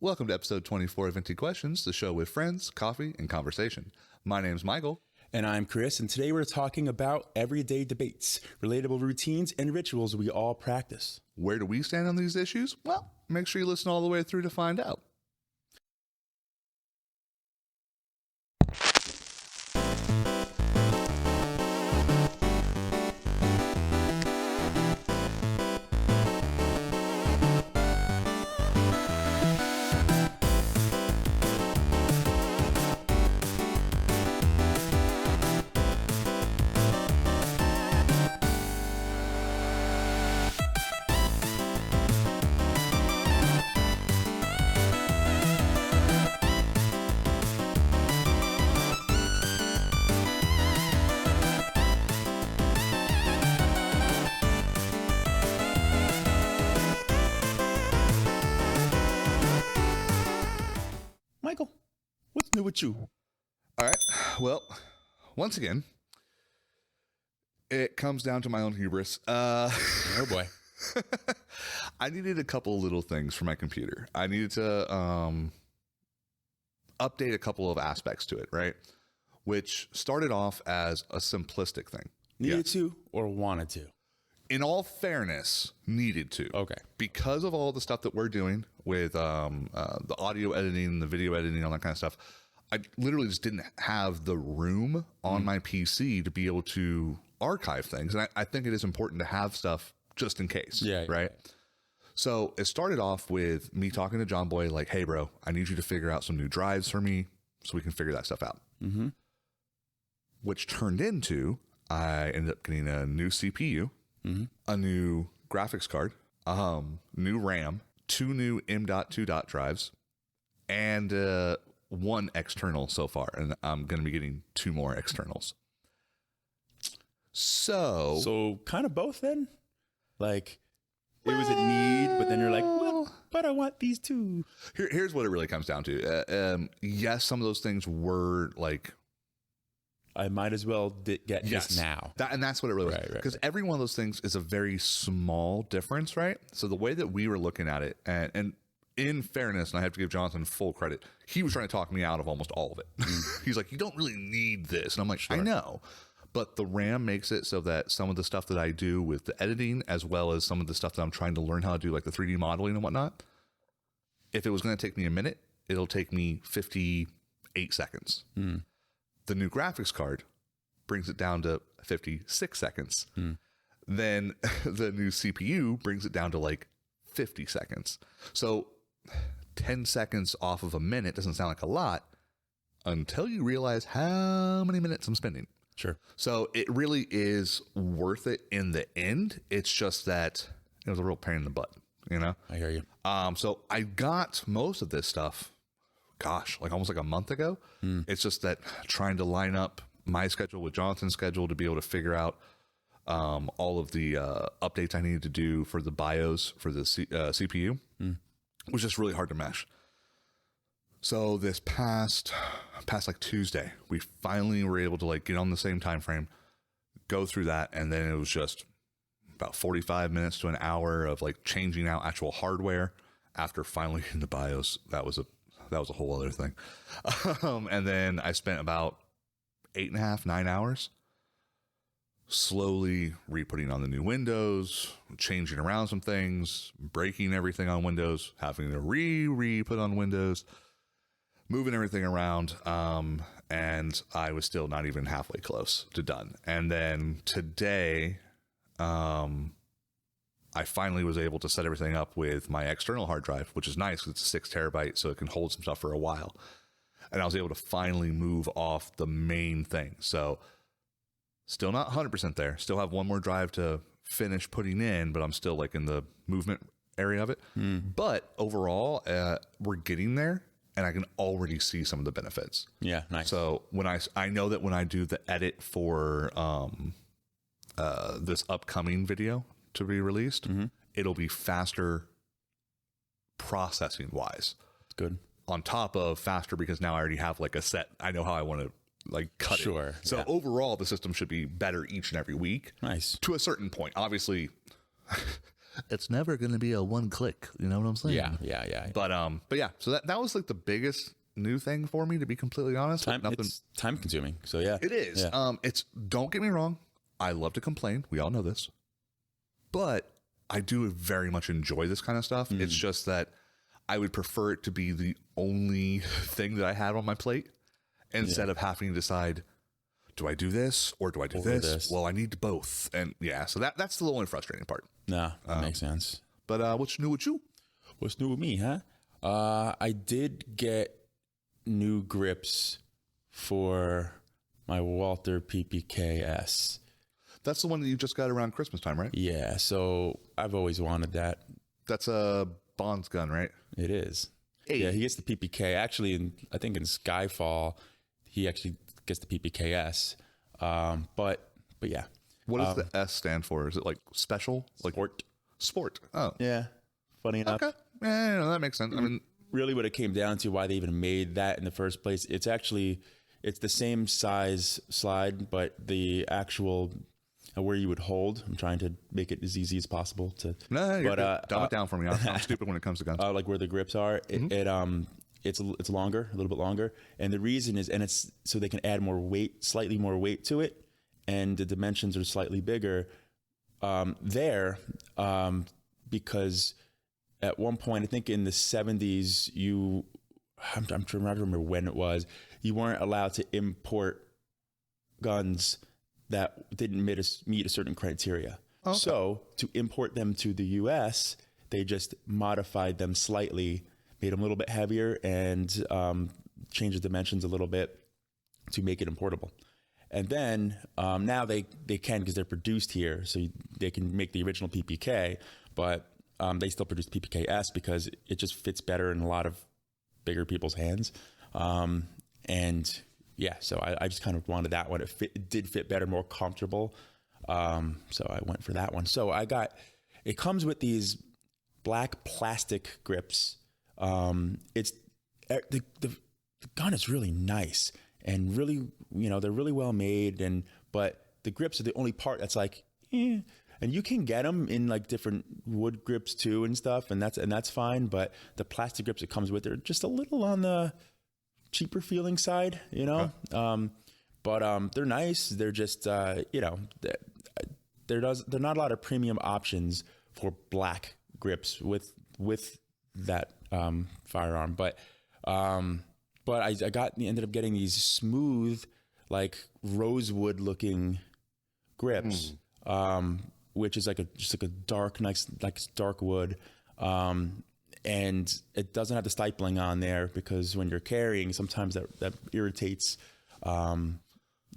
Welcome to episode 24 of Venti Questions, the show with friends, coffee, and conversation. My name's Michael. And I'm Chris, and today we're talking about everyday debates, relatable routines, and rituals we all practice. Where do we stand on these issues? Well, make sure you listen all the way through to find out. Michael, what's new with you? All right. Well, once again, it comes down to my own hubris. Oh boy. I needed a couple of little things for my computer. I needed to update a couple of aspects to it, right? Which started off as a simplistic thing. Needed to or wanted to? In all fairness, needed to. Okay. Because of all the stuff that we're doing with the audio editing, the video editing, all that kind of stuff, I literally just didn't have the room on my PC to be able to archive things. And I think it is important to have stuff just in case. Yeah. Right? So it started off with me talking to John Boy, like, hey, bro, I need you to figure out some new drives for me so we can figure that stuff out. Mm-hmm. Which turned into, I ended up getting a new CPU, a new graphics card, new RAM, 2 new M.2 drives, and one external so far. And I'm going to be getting 2 more externals. So kind of both then? Like, it was a need, but then you're like, well, but I want these too. Here's what it really comes down to. Yes, some of those things were like, I might as well get this now. And that's what it really was. Because Right. every one of those things is a very small difference, right? So the way that we were looking at it, and in fairness, and I have to give Jonathan full credit, he was trying to talk me out of almost all of it. He's like, you don't really need this. And I'm like, I know. But the RAM makes it so that some of the stuff that I do with the editing, as well as some of the stuff that I'm trying to learn how to do, like the 3D modeling and whatnot, if it was going to take me a minute, it'll take me 58 seconds. The new graphics card brings it down to 56 seconds. Then the new CPU brings it down to like 50 seconds. So 10 seconds off of a minute doesn't sound like a lot until you realize how many minutes I'm spending. Sure. So it really is worth it in the end. It's just that it was a real pain in the butt, you know? I hear you. So I got most of this stuff, like almost like a month ago. It's just that trying to line up my schedule with Jonathan's schedule to be able to figure out all of the updates I needed to do for the BIOS for the CPU was just really hard to mesh. So this past like Tuesday, we finally were able to like get on the same time frame, go through that, and then it was just about 45 minutes to an hour of like changing out actual hardware after finally getting the BIOS. That was a whole other thing. And then I spent about 8.5, 9 hours slowly re-putting on the new Windows, changing around some things, breaking everything on Windows, having to re-put on Windows, moving everything around. And I was still not even halfway close to done. And then today, I finally was able to set everything up with my external hard drive, which is nice because it's a 6 terabyte, so it can hold some stuff for a while. And I was able to finally move off the main thing. So still not 100% there. Still have one more drive to finish putting in, but I'm still like in the movement area of it. But overall, we're getting there, and I can already see some of the benefits. Yeah, nice. So when I know that when I do the edit for this upcoming video to be released, it'll be faster processing wise. Good. On top of faster because now I already have like a set. I know how I want to like cut it. So overall, the system should be better each and every week. Nice. To a certain point. Obviously, it's never going to be a one click. You know what I'm saying? Yeah. But yeah, so that was like the biggest new thing for me, to be completely honest. It's time consuming. So yeah, it is. Yeah. It's, don't get me wrong, I love to complain. We all know this, but I do very much enjoy this kind of stuff. It's just that I would prefer it to be the only thing that I have on my plate instead of having to decide, do I do this or do I do this? Well, I need both. And yeah, so that's the only frustrating part. Nah, that makes sense. But what's new with you? What's new with me, huh? I did get new grips for my Walther PPKS. That's the one that you just got around Christmas time, right? Yeah, so I've always wanted that. That's a Bond's gun, right? It is. Hey. Yeah, he gets the PPK. Actually, I think in Skyfall, he actually gets the PPKS. But yeah. What does the S stand for? Is it like special? Like Sport. Oh. Yeah. Funny enough. Okay. Yeah, no, that makes sense. I mean, really what it came down to, why they even made that in the first place, it's the same size slide, but the actual where you would hold, I'm trying to make it as easy as possible to dumb it down for me. I'm stupid when it comes to guns. Like where the grips are, it's longer, a little bit longer, and the reason is, and it's so they can add more weight, slightly more weight to it, and the dimensions are slightly bigger because at one point, I think in the 70s, I'm trying to remember when it was, you weren't allowed to import guns that didn't meet a certain criteria. Okay. So to import them to the U.S., they just modified them slightly, made them a little bit heavier, and changed the dimensions a little bit to make it importable. And then now they can, because they're produced here, so they can make the original PPK, but they still produce PPKS because it just fits better in a lot of bigger people's hands. And yeah, so I just kind of wanted that one. It did fit better, more comfortable. So I went for that one. So it comes with these black plastic grips. It's the gun is really nice and really, they're really well made, but the grips are the only part that's like, and you can get them in like different wood grips too and stuff, and that's fine. But the plastic grips it comes with, they're just a little on the cheaper feeling side, Okay. But they're nice. They're just they're not a lot of premium options for black grips with that firearm. But I ended up getting these smooth, like rosewood looking grips, which is just like a dark, nice, like dark wood. And it doesn't have the stippling on there because when you're carrying, sometimes that irritates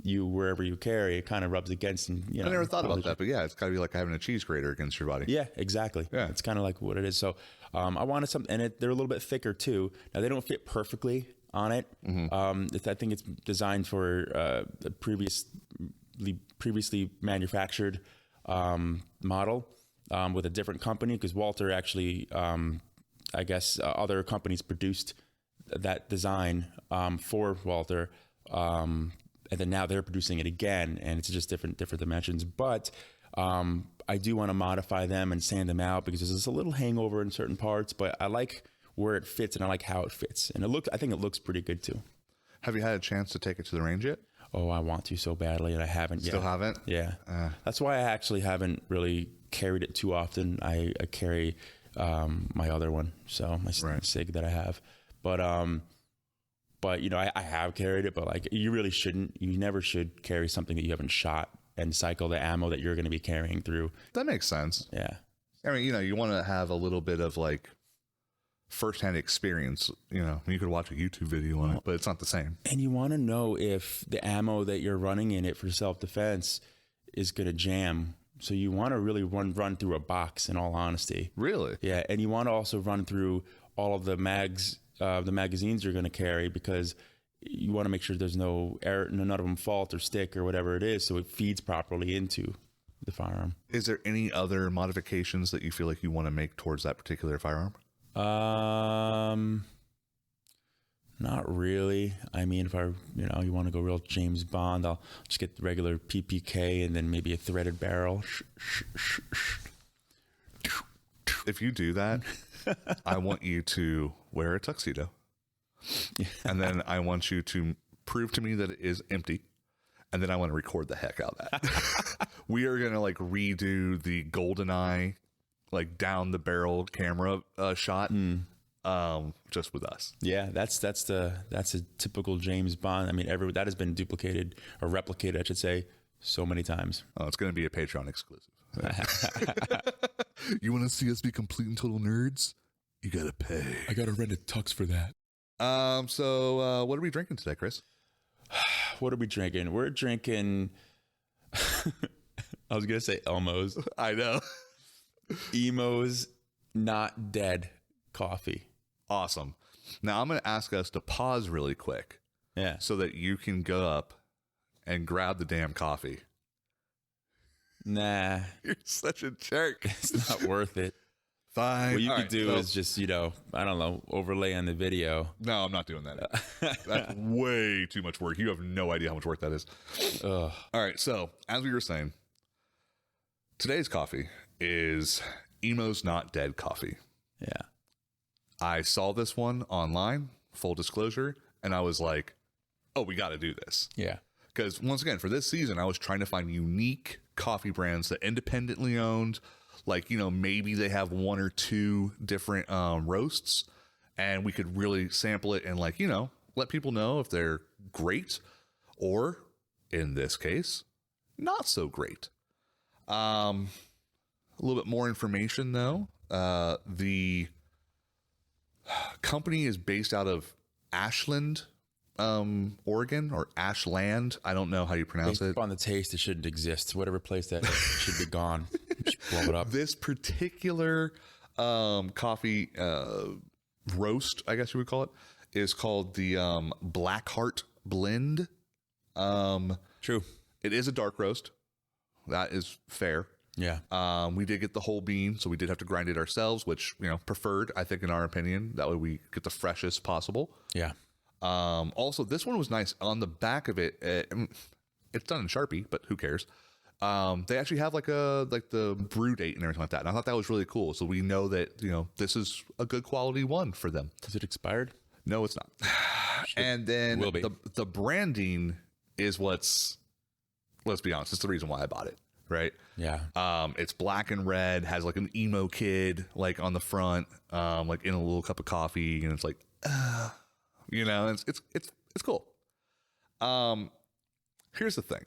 you wherever you carry. It kind of rubs against, and I never thought about that, but yeah, it's got to be like having a cheese grater against your body. Yeah, exactly. Yeah, it's kind of like what it is. So I wanted something, and they're a little bit thicker too. Now they don't fit perfectly on it. I think it's designed for a previously manufactured model with a different company, because Walther actually. I guess other companies produced that design for Walther, and then now they're producing it again, and it's just different dimensions. But I do want to modify them and sand them out because there's a little hangover in certain parts. But I like where it fits, and I like how it fits, and I think it looks pretty good too. Have you had a chance to take it to the range yet? Oh, I want to so badly, and I haven't yet. Still haven't? Yeah, that's why I actually haven't really carried it too often. I carry. My other one, so my SIG that I have, but I have carried it, but like you never should carry something that you haven't shot and cycle the ammo that you're going to be carrying through. That makes sense. Yeah, I mean, you want to have a little bit of like firsthand experience. You could watch a YouTube video on it, but it's not the same. And you want to know if the ammo that you're running in it for self-defense is going to jam. So you want to really run through a box, in all honesty. Really? Yeah, and you want to also run through all of the magazines you're going to carry, because you want to make sure there's no error, none of them fault or stick or whatever it is, so it feeds properly into the firearm. Is there any other modifications that you feel like you want to make towards that particular firearm? Not really. I mean, if you want to go real James Bond, I'll just get the regular PPK and then maybe a threaded barrel. if you do that, I want you to wear a tuxedo. And then I want you to prove to me that it is empty. And then I want to record the heck out of that. We are going to like redo the GoldenEye, like down the barrel camera shot, just with us. Yeah, that's a typical James Bond. I mean, that has been duplicated or replicated, I should say, so many times. Oh, it's going to be a Patreon exclusive. You want to see us be complete and total nerds? You got to pay. I got to rent a tux for that. So what are we drinking today, Chris? What are we drinking? We're drinking, I was going to say Elmo's. I know. Emo's Not Dead coffee. Awesome. Now I'm going to ask us to pause really quick. Yeah. So that you can go up and grab the damn coffee. Nah. You're such a jerk. It's not worth it. Fine. What you could do is just, I don't know, overlay on the video. No, I'm not doing that. That's way too much work. You have no idea how much work that is. Ugh. All right. So, as we were saying, today's coffee is Emo's Not Dead coffee. Yeah. I saw this one online, full disclosure, and I was like, oh, we got to do this. Yeah. Because once again, for this season, I was trying to find unique coffee brands that independently owned. Like, maybe they have one or two different roasts, and we could really sample it and let people know if they're great or, in this case, not so great. A little bit more information, though. The company is based out of Ashland, Oregon, or Ashland. I don't know how you pronounce it. On the taste, it shouldn't exist. Whatever place that should be gone. Just blow it up. This particular coffee roast, I guess you would call it, is called the Blackheart Blend. True. It is a dark roast. That is fair. Yeah. We did get the whole bean, so we did have to grind it ourselves, which, preferred, I think, in our opinion. That way we get the freshest possible. Yeah. Also, this one was nice. On the back of it, it's done in Sharpie, but who cares? They actually have like the brew date and everything like that. And I thought that was really cool. So we know that, this is a good quality one for them. Is it expired? No, it's not. And then Will be. the branding is let's be honest, it's the reason why I bought it. Right. Yeah. It's black and red, has like an emo kid, like on the front, like in a little cup of coffee. And it's like, it's cool. Here's the thing.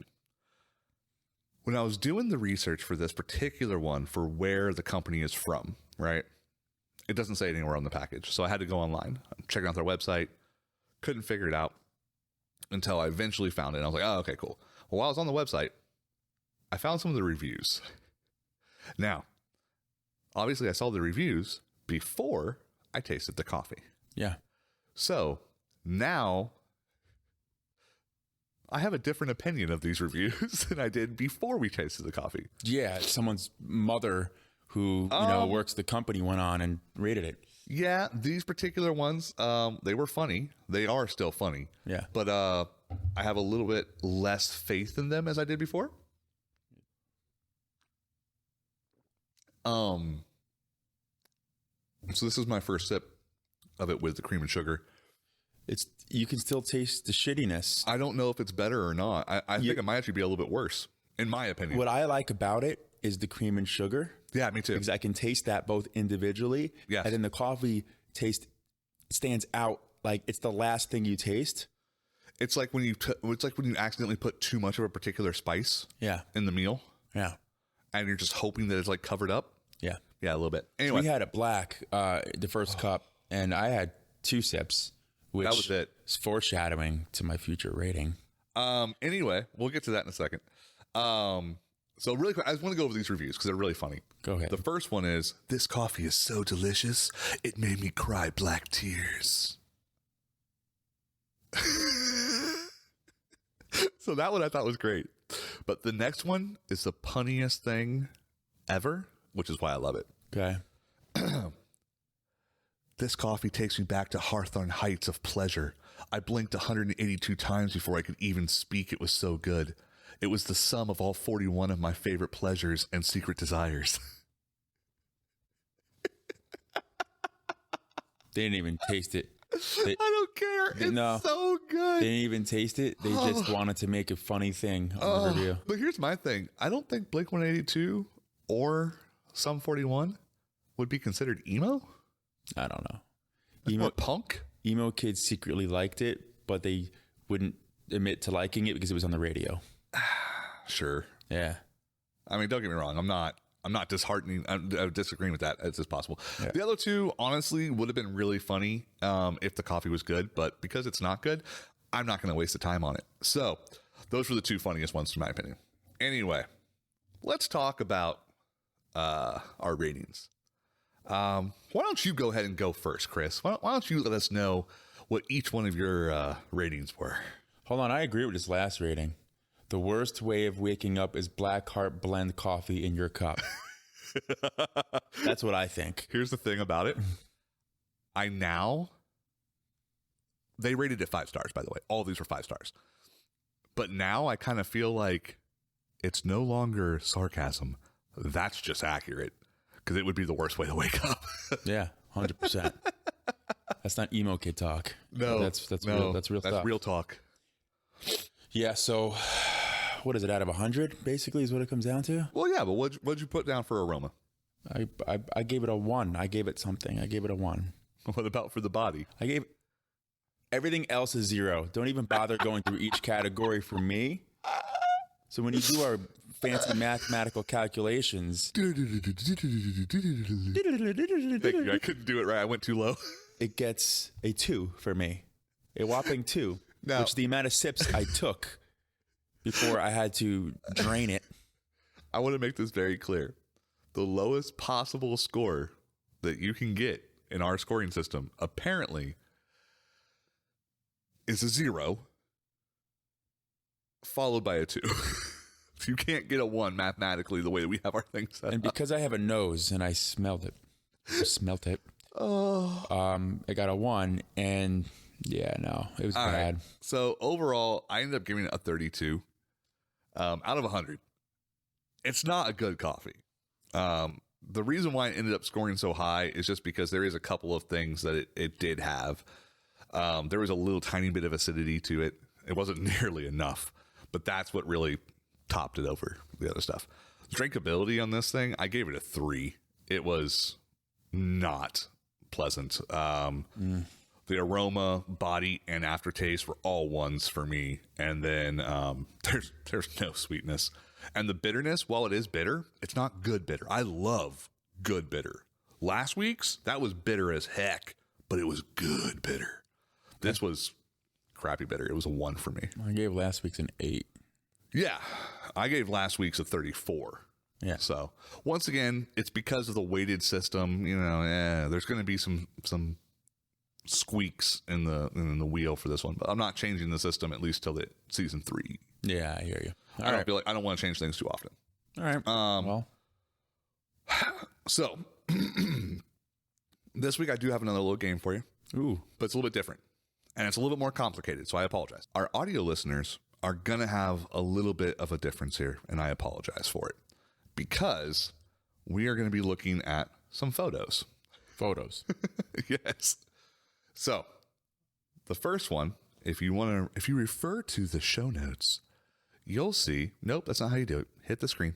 When I was doing the research for this particular one for where the company is from, right? It doesn't say it anywhere on the package. So I had to go online, checking out their website, couldn't figure it out until I eventually found it. And I was like, oh, okay, cool. Well, while I was on the website, I found some of the reviews. Now, obviously I saw the reviews before I tasted the coffee. Yeah. So now I have a different opinion of these reviews than I did before we tasted the coffee. Yeah. Someone's mother who, works the company went on and rated it. Yeah. These particular ones, they were funny. They are still funny. Yeah. But I have a little bit less faith in them as I did before. So this is my first sip of it with the cream and sugar. You can still taste the shittiness. I don't know if it's better or not. I think it might actually be a little bit worse, in my opinion. What I like about it is the cream and sugar. Yeah, me too. Because I can taste that both individually. Yes. And then the coffee taste stands out like it's the last thing you taste. It's like when you accidentally put too much of a particular spice in the meal. Yeah. And you're just hoping that it's like covered up. Yeah. Yeah, a little bit. Anyway. We had it black, the first cup, and I had 2 sips, which that was it. is foreshadowing to my future rating. Anyway, we'll get to that in a second. So really quick, I just want to go over these reviews because they're really funny. Go ahead. The first one is, this coffee is so delicious, it made me cry black tears. So that one I thought was great. But the next one is the punniest thing ever, which is why I love it. Okay. This coffee takes me back to Hawthorne Heights of pleasure. I blinked 182 times before I could even speak. It was so good. It was the sum of all 41 of my favorite pleasures and secret desires. They didn't even taste it. I don't care. It's so good. They didn't even taste it. They just wanted to make a funny thing on the review. But here's my thing. I don't think Blink 182 or Sum 41 would be considered emo. I don't know. Emo punk? Emo kids secretly liked it, but they wouldn't admit to liking it because it was on the radio. Sure. Yeah. I mean, don't get me wrong. I'm not disheartening. I'm disagreeing with that as possible. Yeah. The other two, honestly, would have been really funny if the coffee was good. But because it's not good, I'm not going to waste the time on it. So those were the two funniest ones, in my opinion. Anyway, let's talk about our ratings. Why don't you go ahead and go first, Chris? Why don't you let us know what each one of your ratings were? Hold on. I agree with this last rating. The worst way of waking up is Black Heart Blend coffee in your cup. That's what I think. Here's the thing about it. They rated it 5 stars, by the way. All these were 5 stars. But now I kind of feel like it's no longer sarcasm. That's just accurate. Because it would be the worst way to wake up. Yeah, 100%. That's not emo kid talk. No, that's no, real stuff. That's real talk. Yeah, so what is it, out of 100, basically, is what it comes down to? Well, yeah, but what'd you put down for aroma? I gave it a 1. I gave it something. I gave it a 1. What about for the body? I gave everything else a 0. Don't even bother going through each category for me. So when you do our fancy mathematical calculations, Thank you. I couldn't do it right. I went too low. It gets a 2 for me. A whopping 2. Now, which the amount of sips I took before I had to drain it. I want to make this very clear. The lowest possible score that you can get in our scoring system apparently is a 0 followed by a 2. You can't get a 1 mathematically the way that we have our things set And because I have a nose and I smelled it. I got a 1, and yeah, no, it was All bad. Right. So overall, I ended up giving it a 32 out of 100. It's not a good coffee. The reason why it ended up scoring so high is just because there is a couple of things that it did have. There was a little tiny bit of acidity to it. It wasn't nearly enough, but that's what really topped it over the other stuff. Drinkability on this thing, I gave it a 3. It was not pleasant. The aroma, body, and aftertaste were all 1s for me. And then there's no sweetness. And the bitterness, while it is bitter, it's not good bitter. I love good bitter. Last week's, that was bitter as heck, but it was good bitter. This was crappy bitter. It was a 1 for me. I gave last week's an 8. Yeah, I gave last week's a 34. Yeah. So once again, it's because of the weighted system. You know, there's going to be some squeaks in the wheel for this one, but I'm not changing the system at least till season 3. Yeah, I hear you. I don't feel like I don't want to change things too often. All right. Well, so this week I do have another little game for you. Ooh, but it's a little bit different and it's a little bit more complicated. So I apologize. Our audio listeners are going to have a little bit of a difference here, and I apologize for it because we are going to be looking at some photos. Yes. So the first one, if you refer to the show notes, you'll see, nope, that's not how you do it. Hit the screen.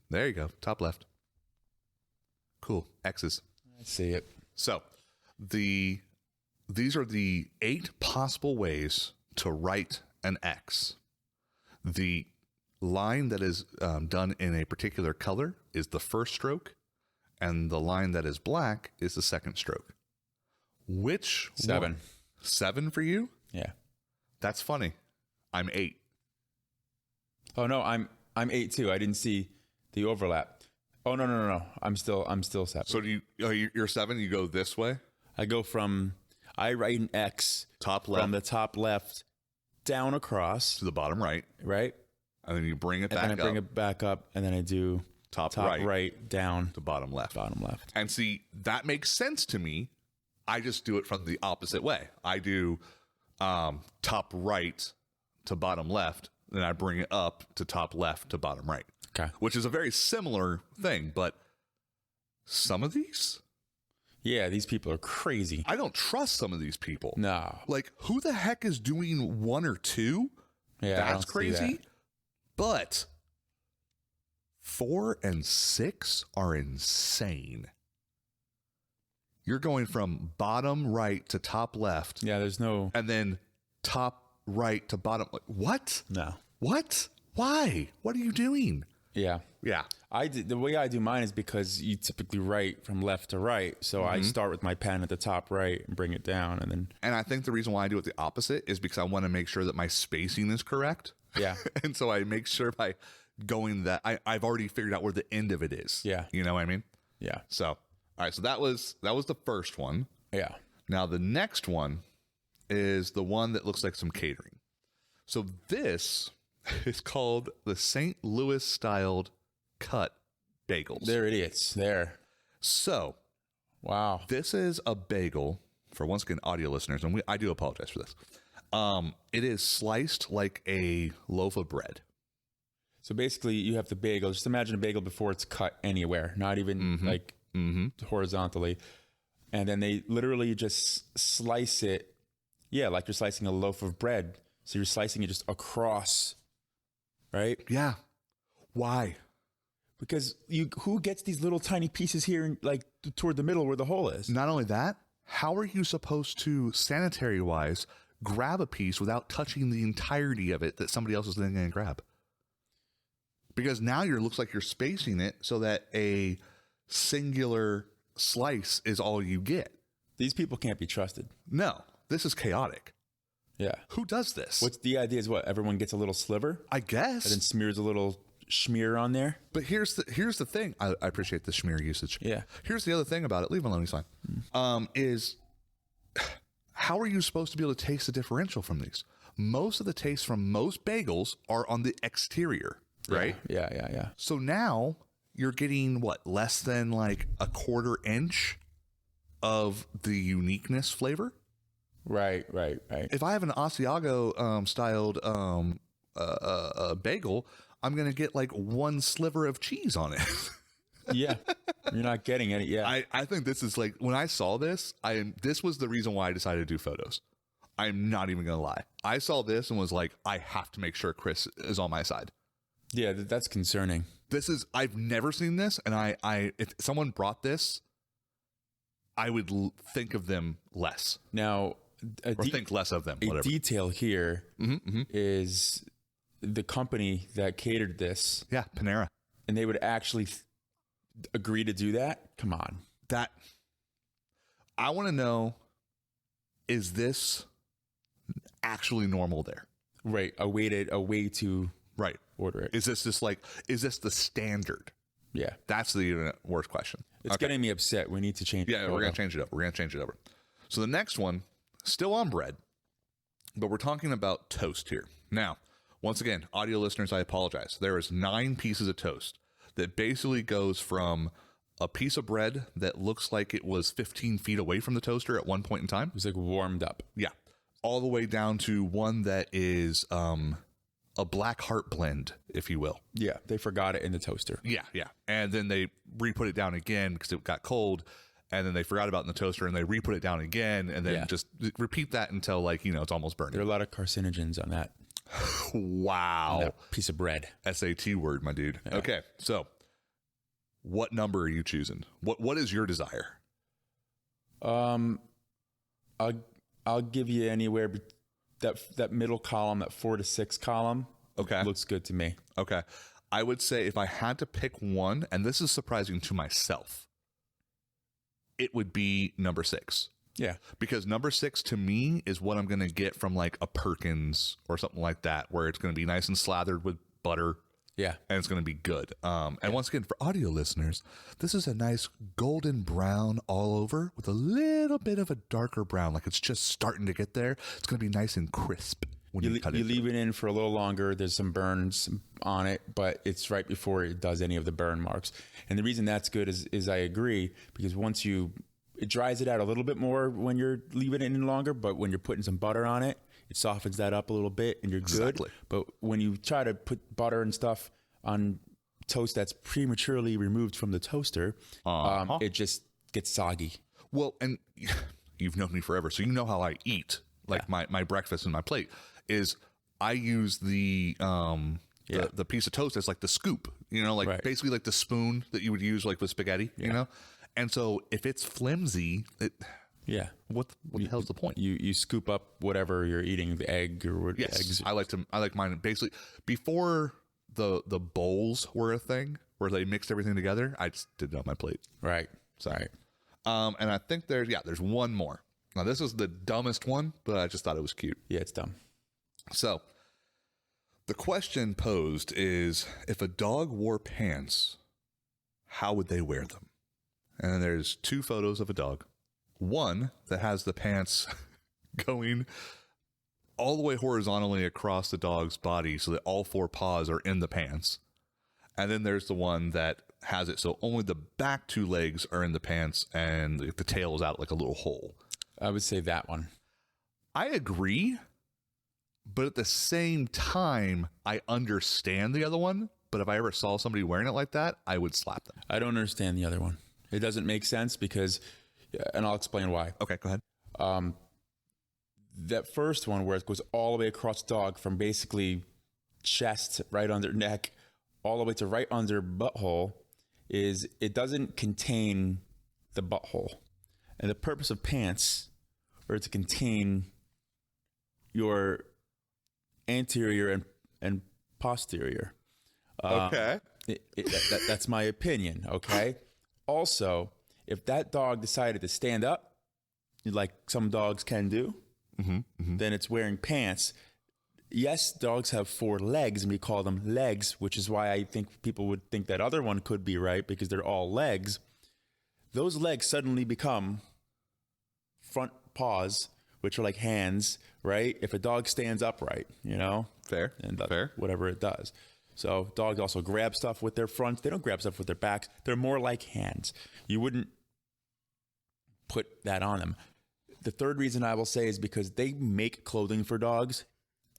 There you go. Top left. Cool. X's. I see it. So these are the 8 possible ways to write an X. The line that is done in a particular color is the first stroke, and the line that is black is the second stroke. Which 7. one? 7 for you? Yeah. That's funny. I'm 8. Oh no, I'm 8 too. I didn't see the overlap. Oh no. I'm still 7. So you're 7. You go this way. I write an X Top left from the top left down across to the bottom right, right, and then you bring it and back then I bring it back up, and then I do top right down to bottom left. And see, that makes sense to me. I just do it from the opposite way. I do top right to bottom left, then I bring it up to top left to bottom right. Okay. Which is a very similar thing, but some of these, Yeah, these people are crazy. I don't trust some of these people. No. Like, who the heck is doing 1 or 2? Yeah, I That's don't see crazy. that. But 4 and 6 are insane. You're going from bottom right to top left. Yeah, there's no. And then top right to bottom. What? No. What? Why? What are you doing? Yeah. Yeah. The way I do mine is because you typically write from left to right. So I start with my pen at the top right and bring it down, and then. And I think the reason why I do it the opposite is because I want to make sure that my spacing is correct. Yeah. And so I make sure by going that I've already figured out where the end of it is. Yeah. You know what I mean? Yeah. So, all right. So that was the first one. Yeah. Now the next one is the one that looks like some catering. So this is called the St. Louis styled cut bagels. There it is. There. So Wow. this is a bagel for, once again, audio listeners, and I do apologize for this. It is sliced like a loaf of bread. So basically, you have the bagel. Just imagine a bagel before it's cut anywhere, not even like horizontally. And then they literally just slice it. Yeah, like you're slicing a loaf of bread. So you're slicing it just across, right? Yeah. Why? Because who gets these little tiny pieces here, in, like toward the middle where the hole is? Not only that, how are you supposed to, sanitary wise, grab a piece without touching the entirety of it that somebody else is then going to grab? Because now it looks like you're spacing it so that a singular slice is all you get. These people can't be trusted. No, this is chaotic. Yeah. Who does this? What's the idea? Is what everyone gets a little sliver I guess. and then smears a little schmear on there. But here's the thing. I appreciate the schmear usage. Yeah. Here's the other thing about it. Leave it alone. He's fine. Is how are you supposed to be able to taste the differential from these? Most of the taste from most bagels are on the exterior, right? Yeah. So now you're getting what, less than like a 1/4 inch of the uniqueness flavor. Right. If I have an Asiago styled bagel, I'm gonna get like 1 sliver of cheese on it. Yeah. You're not getting any. Yeah. I think this is like, when I saw this, this was the reason why I decided to do photos. I'm not even gonna lie. I saw this and was like, I have to make sure Chris is on my side. Yeah, that's concerning. I've never seen this, and if someone brought this, I would think of them less. Now, Or think less of them, a whatever. detail here is the company that catered this, Yeah, Panera. and they would actually agree to do that. Come on. That, I want to know, is this actually normal there? Right. A way to Right. order it. Is this the standard? Yeah. That's the worst question. It's getting me upset. We need to change Yeah, the we're going photo. to change it over. So the next one, still on bread, but we're talking about toast here. Now, once again, audio listeners, I apologize. There is 9 pieces of toast that basically goes from a piece of bread that looks like it was 15 feet away from the toaster at one point in time. It was like warmed up. Yeah. All the way down to one that is a black heart blend, if you will. Yeah. They forgot it in the toaster. Yeah. And then they re-put it down again because it got cold. And then they forgot about it in the toaster and they re-put it down again. And then just repeat that until it's almost burning. There are a lot of carcinogens on that, Wow. that piece of bread. SAT word, my dude. Yeah. Okay. So what number are you choosing? What is your desire? I'll give you anywhere that middle column, that 4 to 6 column. Okay. Looks good to me. Okay. I would say if I had to pick one, and this is surprising to myself, it would be number 6. Yeah. Because number 6 to me is what I'm going to get from like a Perkins or something like that, where it's going to be nice and slathered with butter. Yeah. And it's going to be good. And once again, for audio listeners, this is a nice golden brown all over with a little bit of a darker brown. Like it's just starting to get there. It's going to be nice and crisp when you cut it. You leave it in for a little longer. There's some burns on it, but it's right before it does any of the burn marks. And the reason that's good is I agree, because once it dries it out a little bit more when you're leaving it in longer, but when you're putting some butter on it, it softens that up a little bit and you're Exactly. good. But when you try to put butter and stuff on toast that's prematurely removed from the toaster, it just gets soggy. Well, and you've known me forever, so you know how I eat. Like my breakfast and my plate is I use the piece of toast as like the scoop, like basically like the spoon that you would use like with spaghetti, And so if it's flimsy, what the hell's the point? You scoop up whatever you're eating, the egg or eggs. I like mine basically before the bowls were a thing where they mixed everything together. I just did it on my plate. Right. Sorry. And I think there's one more. Now this is the dumbest one, but I just thought it was cute. Yeah, it's dumb. So the question posed is, if a dog wore pants, how would they wear them? And then there's 2 photos of a dog. One that has the pants going all the way horizontally across the dog's body so that all 4 paws are in the pants. And then there's the one that has it so only the back 2 legs are in the pants and the tail is out like a little hole. I would say that one. I agree, but at the same time, I understand the other one. But if I ever saw somebody wearing it like that, I would slap them. I don't understand the other one. It doesn't make sense because, and I'll explain why. Okay, go ahead. That first one where it goes all the way across the dog from basically chest, right under neck, all the way to right under butthole, is it doesn't contain the butthole. And the purpose of pants are to contain your anterior and posterior. Okay. That's my opinion, okay? Also, if that dog decided to stand up, like some dogs can do, then it's wearing pants. Yes, dogs have 4 legs, and we call them legs, which is why I think people would think that other one could be right, because they're all legs. Those legs suddenly become front paws, which are like hands, right? If a dog stands upright, Fair. and Fair. whatever it does. So dogs also grab stuff with their fronts. They don't grab stuff with their backs. They're more like hands. You wouldn't put that on them. The third reason I will say is because they make clothing for dogs,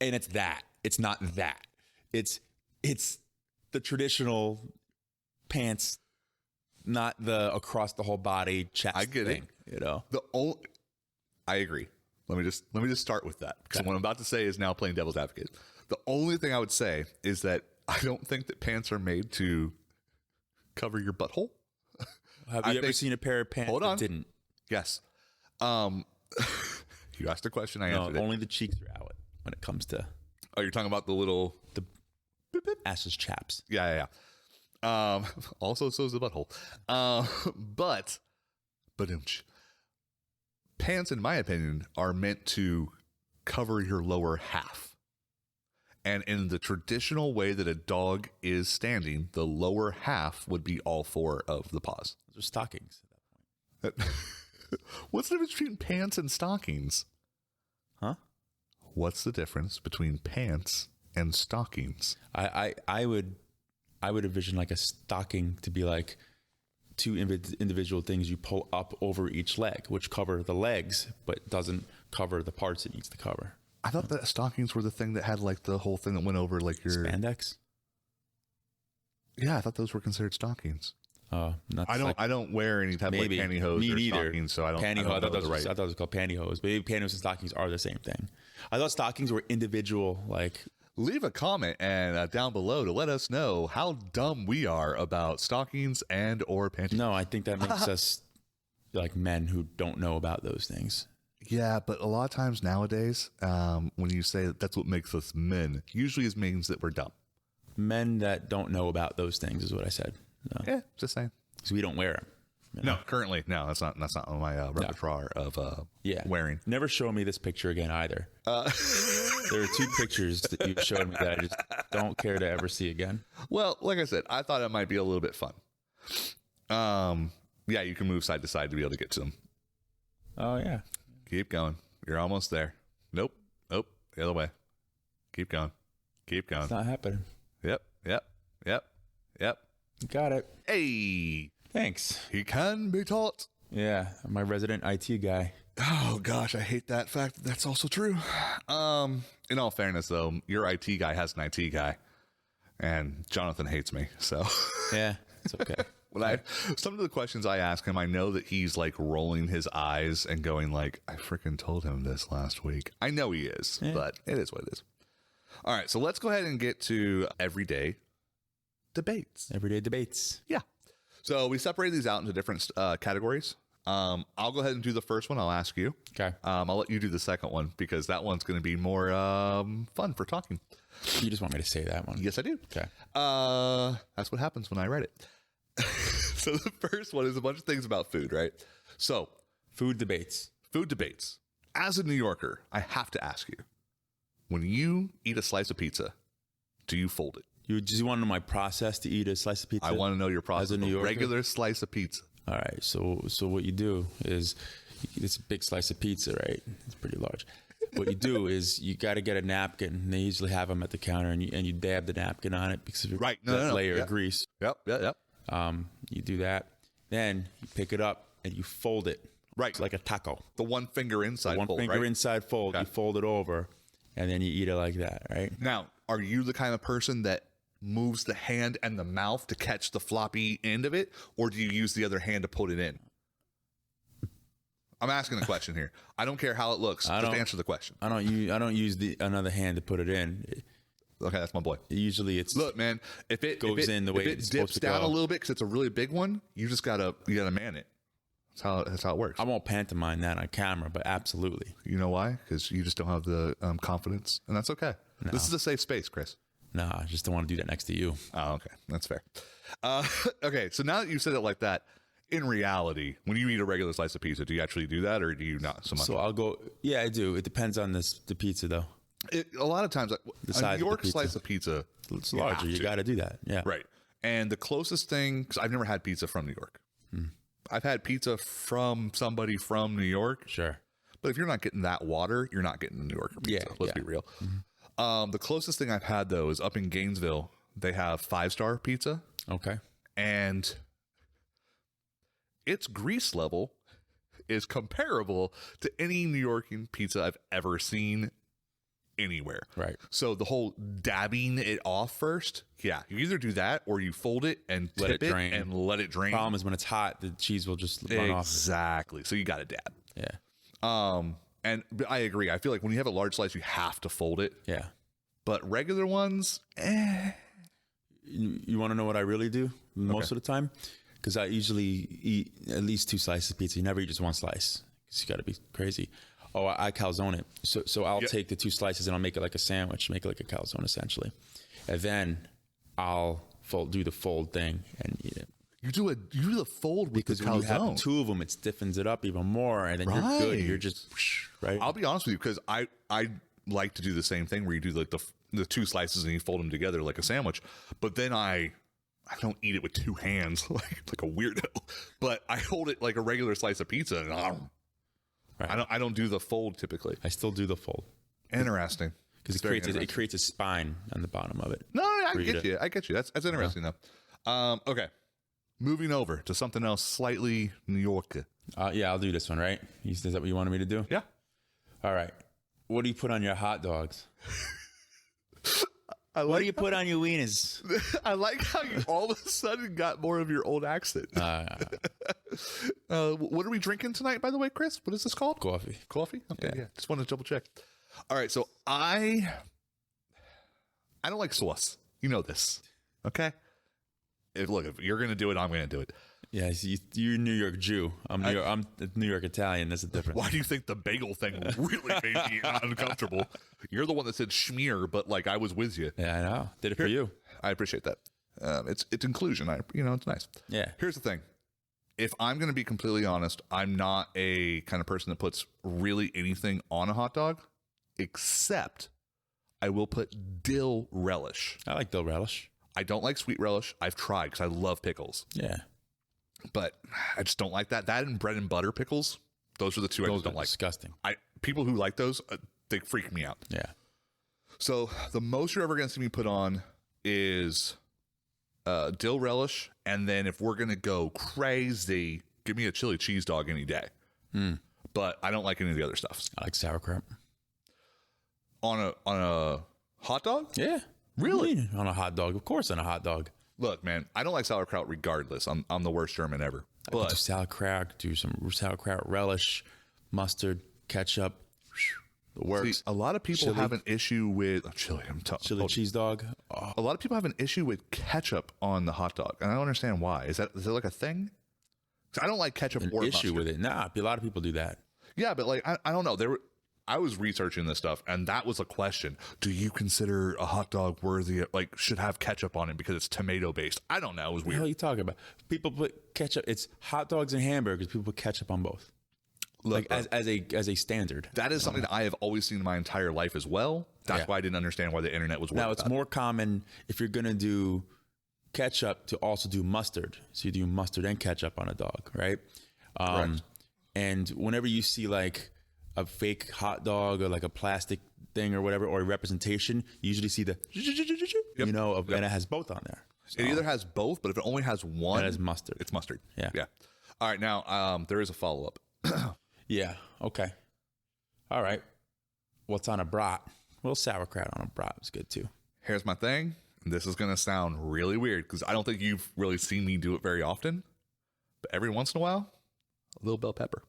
and it's that. It's not that. It's the traditional pants, not the across the whole body chest I get thing, I agree. Let me just start with that, because what I'm about to say is now playing devil's advocate. The only thing I would say is that I don't think that pants are made to cover your butthole. Have you ever seen a pair of pants that didn't? Yes. You asked a question, I answered it. Only the cheeks are out when it comes to Oh, you're talking about the little ass's chaps. Yeah. Also, so is the butthole. But pants, in my opinion, are meant to cover your lower half. And in the traditional way that a dog is standing, the lower half would be all 4 of the paws. Those are stockings at that point. What's the difference between pants and stockings? Huh? What's the difference between pants and stockings? I would envision like a stocking to be like 2 individual things you pull up over each leg, which cover the legs, but doesn't cover the parts it needs to cover. I thought that stockings were the thing that had like the whole thing that went over like your spandex. Yeah, I thought those were considered stockings. I don't wear any type of like pantyhose Me or neither. stockings, so I don't. Pantyhose. I thought it was called pantyhose. But maybe pantyhose and stockings are the same thing. I thought stockings were individual. Like, leave a comment and down below to let us know how dumb we are about stockings and or pantyhose. No, I think that makes us like men who don't know about those things. Yeah, but a lot of times nowadays, when you say that's what makes us men, usually it means that we're dumb. Men that don't know about those things is what I said. No. Yeah, just saying. Because we don't wear them. No, currently, no, that's not on my repertoire of wearing. Never show me this picture again either. There are 2 pictures that you showed me that I just don't care to ever see again. Well, like I said, I thought it might be a little bit fun. Yeah, you can move side to side to be able to get to them. Oh, yeah. Keep going. You're almost there. Nope. The other way. Keep going. It's not happening. Yep. You got it. Hey. Thanks. He can be taught. Yeah, I'm my resident IT guy. Oh, gosh, I hate that fact. That's also true. In all fairness, though, your IT guy has an IT guy. And Jonathan hates me, so. Yeah, it's okay. Some of the questions I ask him, I know that he's like rolling his eyes and going like, I freaking told him this last week. I know he is, but it is what it is. All right, so let's go ahead and get to everyday debates. Everyday debates. Yeah. So we separated these out into different categories. I'll go ahead and do the first one. I'll ask you. Okay. I'll let you do the second one because that one's going to be more fun for talking. You just want me to say that one? Yes, I do. Okay. That's what happens when I write it. So the first one is a bunch of things about food, right? So Food debates. food debates. As a New Yorker, I have to ask you, when you eat a slice of pizza, do you fold it? You just want to know my process to eat a slice of pizza? I want to know your process. As a New Yorker? Regular slice of pizza. All right. So what you do is, it's a big slice of pizza, right? It's pretty large. What you do is you got to get a napkin. And they usually have them at the counter, and you dab the napkin on it because of Right. that layer of grease. Yep. You do that. Then you pick it up and you fold it. Right. It's like a taco. The one finger inside One fold, finger right? inside fold. Okay. You fold it over, and then you eat it like that, right? Now, are you the kind of person that moves the hand and the mouth to catch the floppy end of it, or do you use the other hand to put it in? I'm asking a question here. I don't care how it looks. Just answer the question. I don't use the another hand to put it in. Okay, that's my boy. Usually it's Look, man, if it goes in the way if it's it dips supposed to down go. a little bit because it's a really big one, you gotta man it. That's how it works. I won't pantomime that on camera, but absolutely. You know why? Because you just don't have the confidence, and that's okay. No. This is a safe space, Chris. No, I just don't want to do that next to you. Oh, okay, that's fair. Okay, so now that you said it like that, in reality, when you eat a regular slice of pizza, do you actually do that, or do you not so much? So I'll go. Yeah, I do. It depends on the pizza though. A lot of times, The a size of New the York pizza. slice of pizza, It's larger. You got to do that. Yeah. right? And the closest thing, because I've never had pizza from New York. I've had pizza from somebody from New York, Sure. but if you're not getting that water, you're not getting the New Yorker pizza. Yeah, Let's yeah. be real. The closest thing I've had though is up in Gainesville. They have 5-star pizza, Okay. and its grease level is comparable to any New Yorker pizza I've ever seen anywhere. Right. So the whole dabbing it off first, yeah, you either do that or you fold it and Let tip it drain. and let it drain. Problem is when it's hot, the cheese will just run off. Exactly. So you got to dab. Yeah. But I agree. I feel like when you have a large slice, you have to fold it. Yeah. But regular ones, You want to know what I really do most of the time? Because I usually eat at least 2 slices of pizza. You never eat just 1 slice. Because you got to be crazy. Oh, I calzone it. So I'll take the 2 slices and I'll make it like a sandwich, make it like a calzone essentially. And then I'll do the fold thing and eat it. you do the fold with Because the when you have calzone. 2 of them, it stiffens it up even more. And then you're good. You're just, right? I'll be honest with you, because I like to do the same thing where you do like the 2 slices and you fold them together like a sandwich. But then I don't eat it with 2 hands like a weirdo. But I hold it like a regular slice of pizza, and Right. I don't do the fold typically. I still do the fold. Interesting. Because it creates a spine on the bottom of it. No, I Read get it. you. I get you. That's interesting though. Okay, moving over to something else slightly New Yorker. Yeah, I'll do this one, right? Is that what you wanted me to do? Yeah. All right. What do you put on your hot dogs? I What do you put on your wieners? I like how you all of a sudden got more of your old accent. What are we drinking tonight, by the way, Chris? What is this called? Coffee. Coffee? Okay, Yeah. yeah. Just wanted to double check. All right, so I don't like sauce. You know this, okay? If you're gonna do it, I'm gonna do it. Yeah, you're a New York Jew. I'm New York Italian. That's the difference. Why do you think the bagel thing really made me uncomfortable? You're the one that said schmear, but like I was with you. Yeah, I know. Did it for you. I appreciate that. It's inclusion. It's nice. Yeah. Here's the thing. If I'm going to be completely honest, I'm not a kind of person that puts really anything on a hot dog, except I will put dill relish. I like dill relish. I don't like sweet relish. I've tried because I love pickles, Yeah. but I just don't like that. That and bread and butter pickles, those are the two I Those just don't are like. disgusting. People who like those, they freak me out. Yeah. So the most you're ever going to see me put on is dill relish, and then if we're going to go crazy, give me a chili cheese dog any day. But I don't like any of the other stuff. I like sauerkraut. On a hot dog? Yeah. Really? What do you mean on a hot dog? Of course on a hot dog. Look, man, I don't like sauerkraut regardless. I'm the worst German ever. Do But sauerkraut, do some sauerkraut relish, mustard, ketchup. It works. see, a lot of people Chili. have an issue with chili. Chili cheese dog. Oh, A lot of people have an issue with ketchup on the hot dog, and I don't understand why. Is that like a thing? 'Cause I don't like ketchup or issue mustard. with it. Nah, a lot of people do that. Yeah, but like I don't know. I was researching this stuff, and that was a question. Do you consider a hot dog worthy of, like, should have ketchup on it because it's tomato based? I don't know. It was What the hell are weird. you talking about? People put ketchup. It's hot dogs and hamburgers. People put ketchup on both. Look, Like as a standard. that is something that I have always seen in my entire life as well. That's Yeah. why I didn't understand why the internet was. Now worried it's about it. more common if you're gonna do ketchup to also do mustard. So you do mustard and ketchup on a dog, right? Correct. And whenever you see like a fake hot dog or like a plastic thing or whatever, or a representation, you usually see the you know, and it has both on there. It either has both, but if it only has one, It has mustard. it's mustard. Yeah. Yeah. All right. Now, there is a follow up. Yeah. Okay. All right. What's on a brat? Well, sauerkraut on a brat is good too. Here's my thing. This is going to sound really weird because I don't think you've really seen me do it very often. But every once in a while, a little bell pepper.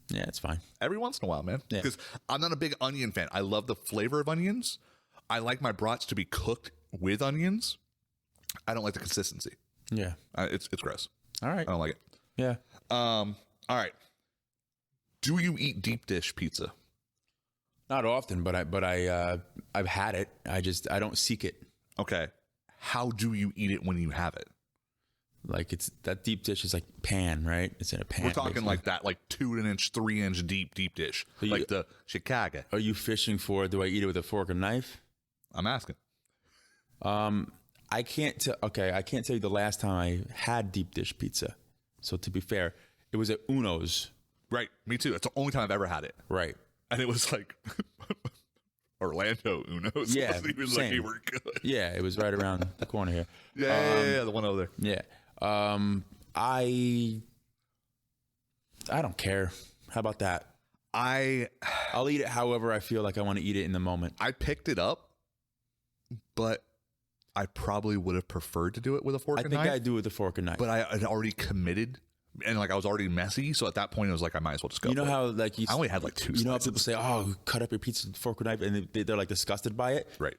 Yeah, it's fine. Every once in a while, man. Yeah. Because I'm not a big onion fan. I love the flavor of onions. I like my brats to be cooked with onions. I don't like the consistency. Yeah. It's gross. All right. I don't like it. Yeah. All right. Do you eat deep dish pizza? Not often, but I've had it. I don't seek it. Okay. How do you eat it when you have it? Like it's that deep dish is like pan, right? It's in a pan. We're talking basically. like that, like 2-inch, 3-inch deep dish, So like the Chicago. Are you fishing for? Do I eat it with a fork and knife? I'm asking. I can't tell. Okay, I can't tell you the last time I had deep dish pizza. So to be fair, it was at Uno's. Right. Me too. That's the only time I've ever had it. Right. And it was like Orlando Uno's. Yeah, It was like same. they were good. Yeah, it was right around the corner here. Yeah, the one over there. Yeah. I don't care. How about that? I'll eat it however I feel like I want to eat it in the moment. I picked it up, but I probably would have preferred to do it with a fork I and think knife. I do with a fork and knife. But I had already committed, and like I was already messy. So at that point, it was like I might as well just go. You know for it. how like I only had like 2 you know how slices. people say, "Oh, cut up your pizza with a fork and knife," and they're like disgusted by it. Right.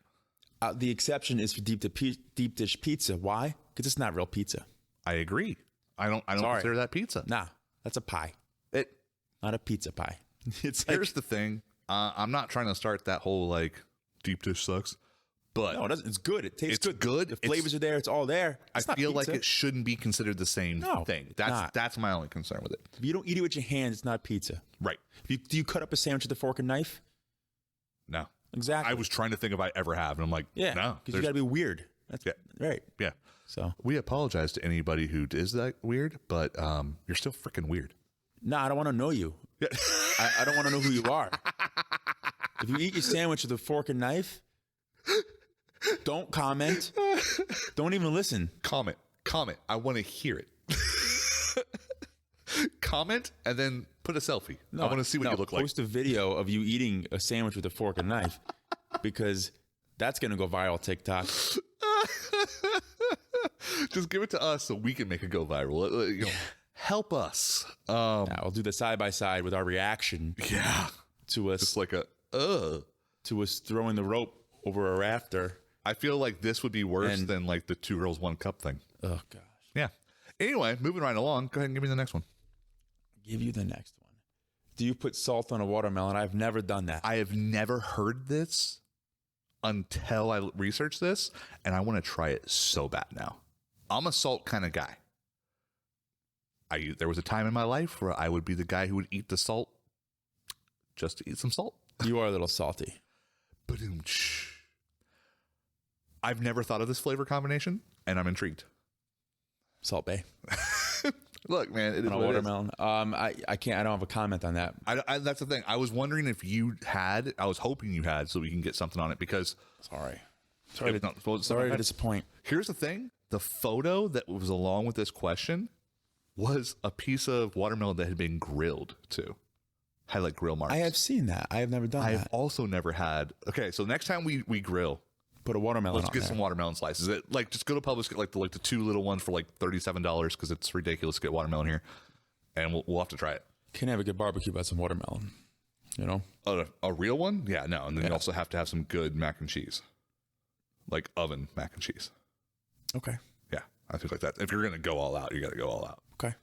The exception is for deep dish pizza. Why? Because it's not real pizza. I agree. I don't Sorry. consider that pizza. Nah, that's a pie, It. not a pizza pie. It's like Here's the thing. I'm not trying to start that whole like deep dish sucks, but no, it doesn't. It's good. It tastes it's good. good. The flavors are there. It's all there. I It's not feel like pizza. it shouldn't be considered the same No, thing. not. That's my only concern with it. If you don't eat it with your hands, it's not pizza. Right. Do you cut up a sandwich with a fork and knife? No. Exactly. I was trying to think if I ever have, and I'm like, yeah, no. because you got to be weird. That's Yeah. right. Yeah. So We apologize to anybody who is that weird, but you're still freaking weird. no, I don't want to know you. Yeah. I don't want to know who you are. If you eat your sandwich with a fork and knife, don't comment. Don't even listen. Comment. I want to hear it. Comment and then put a selfie. I want to see what you look like. Post a video of you eating a sandwich with a fork and knife because that's going to go viral TikTok. Just give it to us so we can make it go viral. You know, help us. I'll do the side by side with our reaction Yeah. to us It's like to us throwing the rope over a rafter. I feel like this would be worse And- than like the 2 girls, 1 cup thing. Oh gosh. Yeah. Anyway, moving right along. Go ahead and give me the next one. Give you the next one. Do you put salt on a watermelon? I've never done that. I have never heard this until I researched this, and I want to try it so bad now. I'm a salt kind of guy. There was a time in my life where I would be the guy who would eat the salt just to eat some salt. You are a little salty. Ba-doom-tsh. I've never thought of this flavor combination, and I'm intrigued. Salt Bay Look, man, it is on a what it is. watermelon. I can't. I don't have a comment on that. That's the thing. I was wondering if you had. I was hoping you had, so we can get something on it because. Sorry Sorry to disappoint. Here's the thing: the photo that was along with this question was a piece of watermelon that had been grilled too. Had like grill marks. I have seen that. I have never done I that. have also never had. Okay, so next time we grill, Put a watermelon Let's on get there. some watermelon slices. Like, just go to Publix, get like the 2 little ones for like $37 because it's ridiculous to get watermelon here, and we'll have to try it. Can't have a good barbecue without some watermelon. You know, A real one? Yeah, no. And then you also have to have some good mac and cheese, like oven mac and cheese. okay, Yeah, I think like that. If you're gonna go all out, you got to go all out. okay.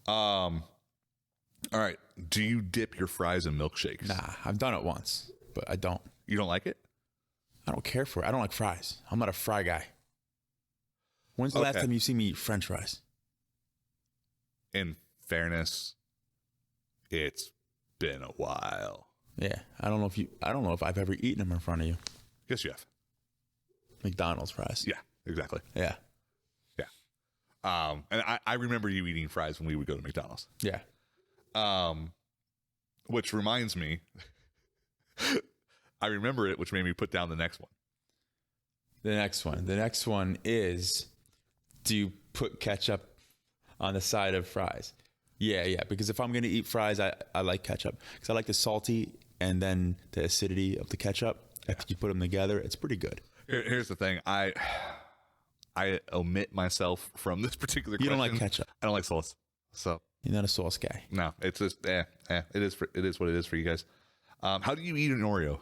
All right. Do you dip your fries in milkshakes? Nah, I've done it once, but I don't. You don't like it? I don't care for it. I don't like fries. I'm not a fry guy. When's the last Okay. time you see me eat French fries? In fairness, it's been a while. Yeah, I don't know if I've ever eaten them in front of you. Yes, you have. McDonald's fries. Yeah, exactly. Yeah. And I remember you eating fries when we would go to McDonald's. Yeah. Which reminds me, I remember it, which made me put down the next one. The next one is, do you put ketchup on the side of fries? Yeah. Because if I'm going to eat fries, I like ketchup. Because I like the salty and then the acidity of the ketchup. After you put them together, it's pretty good. Here's the thing. I omit myself from this particular You question. don't like ketchup. I don't like sauce. So, You're not a sauce guy. no, it's just, it is what it is for you guys. How do you eat an Oreo?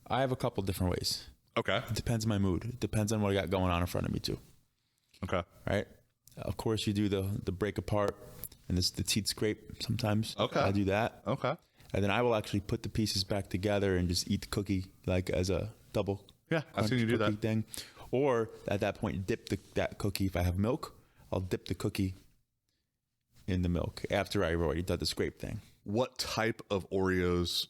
I have a couple different ways. Okay. It depends on my mood. It depends on what I got going on in front of me too. Okay. Right? Of course, you do the break apart and the teeth scrape sometimes. Okay. I do that. Okay. And then I will actually put the pieces back together and just eat the cookie like as a double. Yeah, I've seen you do cookie that. thing. Or at that point, dip that cookie. If I have milk, I'll dip the cookie in the milk after I've already done the scrape thing. What type of Oreos?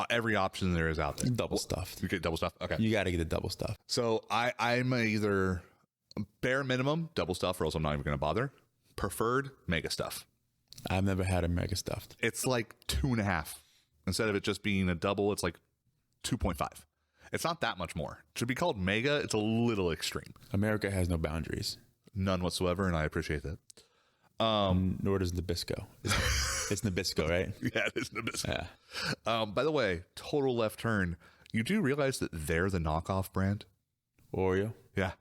Every option there is out there. Double stuffed. You get double stuff? Okay. You got to get the double stuff. So I'm either bare minimum double stuff, or else I'm not even going to bother. Preferred mega stuff. I've never had a mega stuffed. It's like 2.5. Instead of it just being a double, it's like 2.5. It's not that much more. To be called mega, it's a little extreme. America has no boundaries. None whatsoever, and I appreciate that. Nor does Nabisco. It's Nabisco, right? Yeah, it is Nabisco. Yeah. By the way, total left turn. You do realize that they're the knockoff brand? Oreo. Yeah.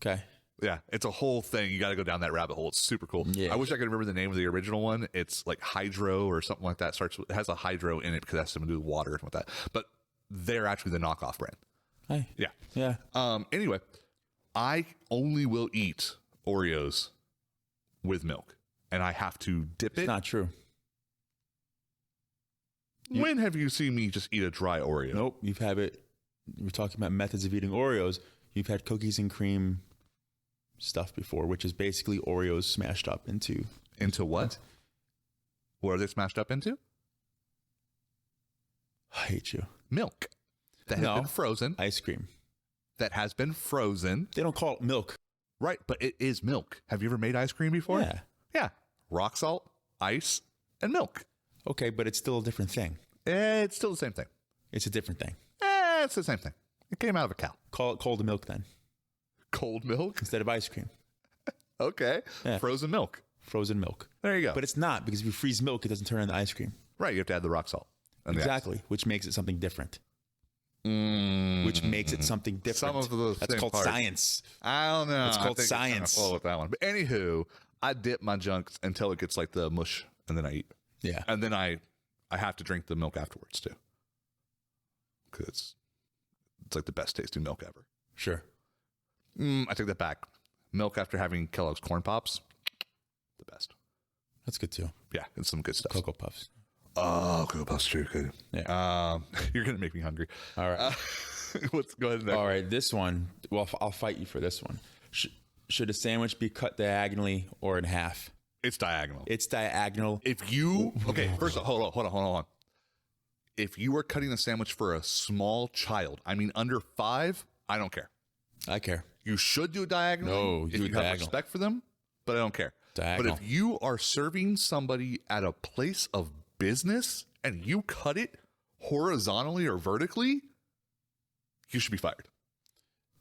Okay. Yeah, it's a whole thing. You got to go down that rabbit hole. It's super cool. Yeah. I wish I could remember the name of the original one. It's like Hydro or something like that. It has a Hydro in it because it has something to do with water and with that. But they're actually the knockoff brand. Hey. Yeah. Yeah. Anyway, I only will eat Oreos with milk, and I have to dip it. It's not true. When have you seen me just eat a dry Oreo? Nope. You've had it. We're talking about methods of eating Oreos. You've had cookies and cream stuff before, which is basically Oreos smashed up into what? What are they smashed up into? I hate you. Milk that has been frozen. Ice cream. That has been frozen. They don't call it milk. Right, but it is milk. Have you ever made ice cream before? Yeah. Yeah. Rock salt, ice, and milk. Okay, but it's still a different thing. It's still the same thing. It's a different thing. It's the same thing. It came out of a cow. Call it cold milk then, Cold milk? instead of ice cream. Okay. Yeah. Frozen milk. Frozen milk. There you go. But it's not, because if you freeze milk, it doesn't turn into ice cream. Right, you have to add the rock salt. And the ice. Exactly, which makes it something different. Mm. Which makes it something different. Some of those That's same called parts. science. I don't know. It's called I think science. Flow with that one. But anywho, I dip my junk until it gets like the mush, and then I eat. Yeah. And then I have to drink the milk afterwards too, because it's like the best tasting milk ever. Sure. I take that back. Milk after having Kellogg's Corn Pops, the best. That's good too. Yeah, it's some good stuff. Cocoa Puffs. Oh, Cocoa Puffs, true good. Yeah. You're gonna make me hungry. All right. Let's go ahead. And All right. This one. Well, I'll fight you for this one. Should a sandwich be cut diagonally or in half? It's diagonal. It's diagonal. If you first of all, hold on. If you are cutting a sandwich for a small child, I mean under 5, I don't care. I care. You should do it diagonally. No, if do you it have diagonal. respect for them, but I don't care. Diagonal. But if you are serving somebody at a place of business and you cut it horizontally or vertically, you should be fired.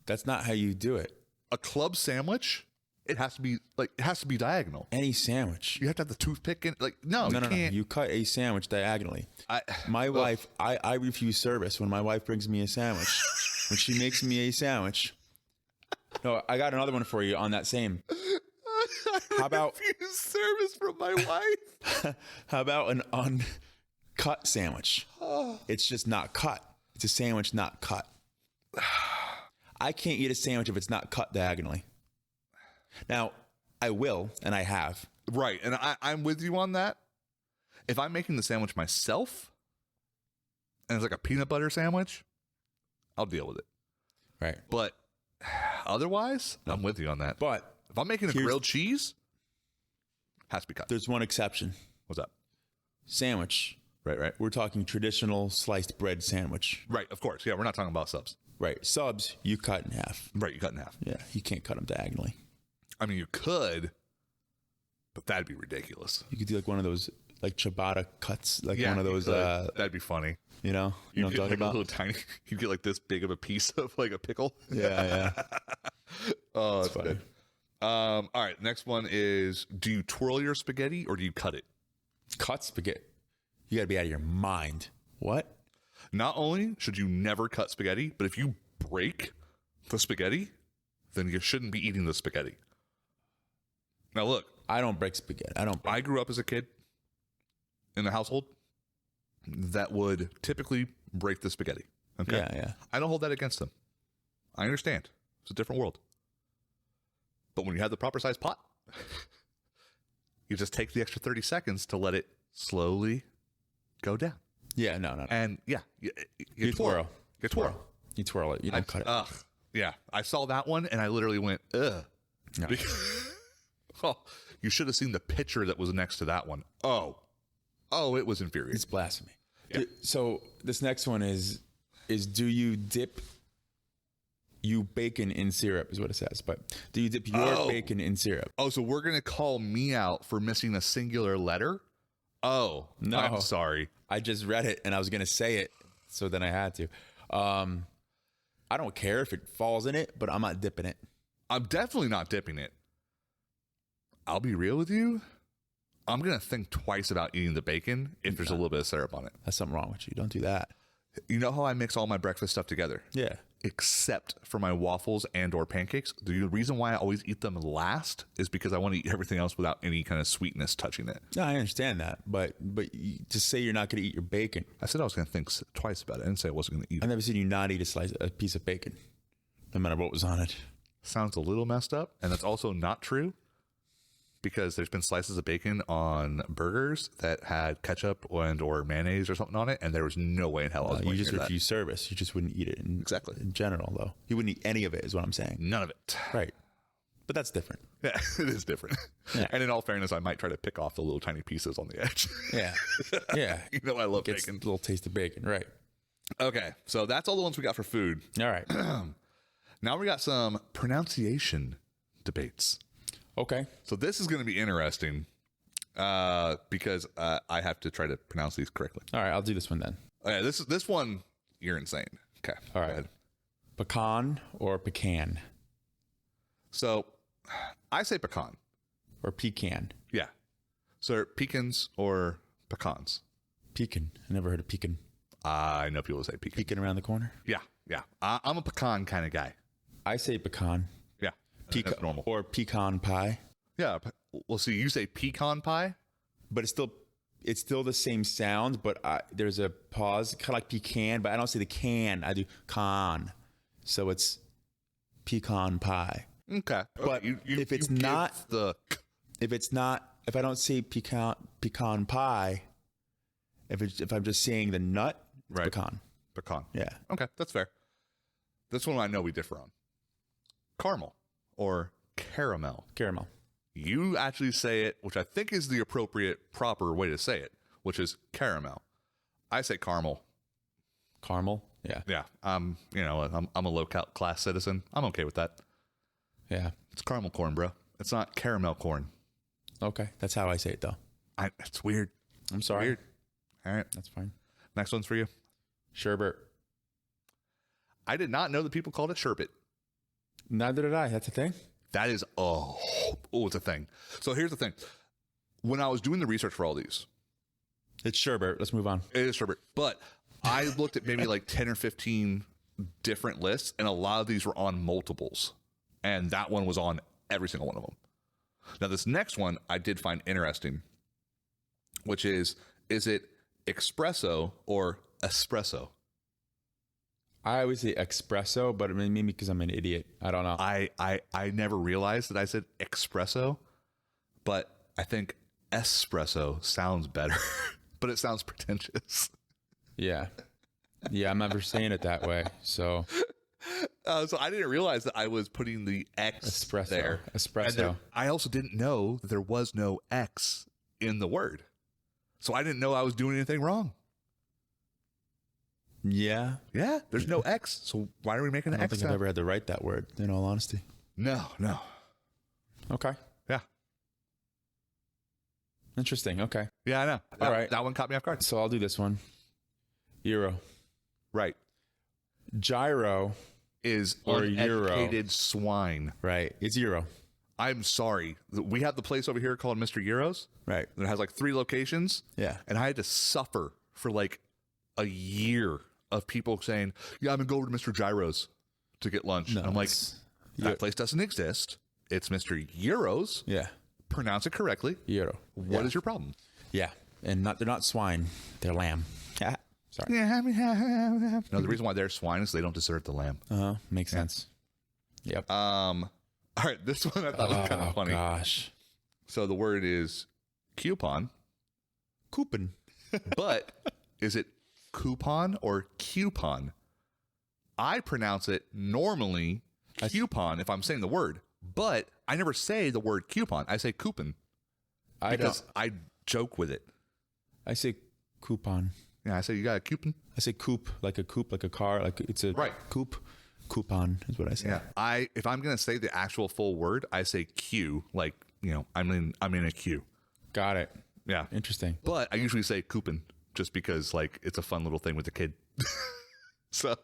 That's not how you do it. A club sandwich It has to be diagonal. Any sandwich. You have to have the toothpick in. Like, no, you can't. No. You cut a sandwich diagonally. My wife, I refuse service when my wife brings me a sandwich. When she makes me a sandwich. No, I got another one for you on that same. How about refuse service from my wife? How about an uncut sandwich? It's just not cut. It's a sandwich not cut. I can't eat a sandwich if it's not cut diagonally. Now, I will, and I have. Right, and I'm with you on that. If I'm making the sandwich myself, and it's like a peanut butter sandwich, I'll deal with it. Right. But otherwise, I'm with you on that. But if I'm making a grilled cheese, has to be cut. There's one exception. What's up? Sandwich. Right. We're talking traditional sliced bread sandwich. Right, of course. Yeah, we're not talking about subs. Right. Subs, you cut in half. Right, you cut in half. Yeah, you can't cut them diagonally. I mean, you could, but that'd be ridiculous. You could do like one of those like ciabatta cuts, like one of those. That'd be funny. You know what I'm talking about? A little tiny. You get like this big of a piece of like a pickle. Yeah. Oh, that's funny. Good. All right, next one is: do you twirl your spaghetti or do you cut it? Cut spaghetti. You got to be out of your mind. What? Not only should you never cut spaghetti, but if you break the spaghetti, then you shouldn't be eating the spaghetti. Now, look. I don't break spaghetti. I grew up as a kid in a household that would typically break the spaghetti. Okay? Yeah. I don't hold that against them. I understand. It's a different world. But when you have the proper size pot, you just take the extra 30 seconds to let it slowly go down. Yeah, no. And yeah, you twirl. You twirl. You twirl it. You don't cut it. Yeah. I saw that one and I literally went, ugh. No. You should have seen the picture that was next to that one. Oh, it was infuriating. It's blasphemy. Yeah. So this next one is do you dip you bacon in syrup is what it says, but do you dip your bacon in syrup? Oh, so we're going to call me out for missing a singular letter? Oh, no. I'm sorry. I just read it and I was going to say it, so then I had to. I don't care if it falls in it, but I'm not dipping it. I'm definitely not dipping it. I'll be real with you. I'm going to think twice about eating the bacon if there's a little bit of syrup on it. That's something wrong with you. Don't do that. You know how I mix all my breakfast stuff together? Yeah. Except for my waffles and or pancakes. The reason why I always eat them last is because I want to eat everything else without any kind of sweetness touching it. No, I understand that. But to say you're not going to eat your bacon. I said I was going to think twice about it. I didn't say I wasn't going to eat it. I've never seen you not eat a piece of bacon, no matter what was on it. Sounds a little messed up. And that's also not true. Because there's been slices of bacon on burgers that had ketchup and or mayonnaise or something on it, and there was no way in hell I was going to eat that. You just refuse service. You just wouldn't eat it. Exactly. In general, though. You wouldn't eat any of it, is what I'm saying. None of it. Right. But that's different. Yeah, it is different. Yeah. And in all fairness, I might try to pick off the little tiny pieces on the edge. Yeah. Yeah. You know I love bacon. A little taste of bacon. Right. Okay. So that's all the ones we got for food. All right. Now we got some pronunciation debates. Okay. So this is going to be interesting because I have to try to pronounce these correctly. All right, I'll do this one then. Okay, this one, you're insane. Okay. All right. Pecan or pecan? So I say pecan. Or pecan? Yeah. So pecans or pecans? Pecan. I never heard of pecan. I know people say pecan. Pecan around the corner? Yeah. I'm a pecan kind of guy. I say pecan. Yeah. That's normal. Or pecan pie. Yeah. Well, see, you say pecan pie, but it's still the same sound, but there's a pause, kind of like pecan, but I don't say the can. I do con. So it's pecan pie. Okay. But if I don't say pecan pie, if I'm just saying the nut, it's pecan. Pecan. Yeah. Okay, that's fair. This one I know we differ on. Caramel or caramel. Caramel. You actually say it, which I think is the proper way to say it, which is caramel. I say caramel. Caramel? Yeah. Yeah. I'm a low class citizen. I'm okay with that. Yeah. It's caramel corn, bro. It's not caramel corn. Okay. That's how I say it, though. It's weird. I'm sorry. Weird. All right. That's fine. Next one's for you. Sherbet. I did not know that people called it sherbet. Neither did I. That's a thing. That is, it's a thing. So here's the thing. When I was doing the research for all these, It's sherbet. Let's move on. it is sherbet, but I looked at maybe like 10 or 15 different lists, and a lot of these were on multiples. And that one was on every single one of them. Now, this next one I did find interesting, which is it espresso or espresso? I always say espresso, but maybe because I'm an idiot. I don't know. I never realized that I said espresso, but I think espresso sounds better, but it sounds pretentious. Yeah. Yeah, I'm never saying it that way. So So I didn't realize that I was putting the X espresso. there. Espresso. And then I also didn't know that there was no X in the word. So I didn't know I was doing anything wrong. Yeah. Yeah, there's no X. So why are we making I an don't X think sound? I've ever had to write that word, in all honesty. No. Okay. Yeah. Interesting. Okay. Yeah, I know. All right. That one caught me off guard. So I'll do this one. Euro. Right. Gyro. Is Or euro. uneducated swine. Right. It's Euro. I'm sorry. We have the place over here called Mr. Euros. Right. That has like 3 locations. Yeah. And I had to suffer for like a year of people saying, yeah, I'm going to go over to Mr. Gyros to get lunch. No, and I'm like, it's- that place doesn't exist. It's Mr. Euros. Yeah. Pronounce it correctly. Euro. What is your problem? Yeah. And they're not swine. They're lamb. Sorry. No, the reason why they're swine is they don't deserve the lamb. Makes sense. Yep. All right, this one I thought was kind of funny. Gosh. So the word is coupon, Coupon. but is it coupon or coupon? I pronounce it normally coupon if I'm saying the word, but I never say the word coupon. I say coupon because I joke with it. I say coupon. Yeah, I say you got a coupon. I say coupe, like a car, like it's a Right. coupe. Coupon is what I say. Yeah, if I'm gonna say the actual full word, I say queue. Like I'm in a queue. Got it. Yeah, Interesting. but I usually say coupon just because like it's a fun little thing with the kid. So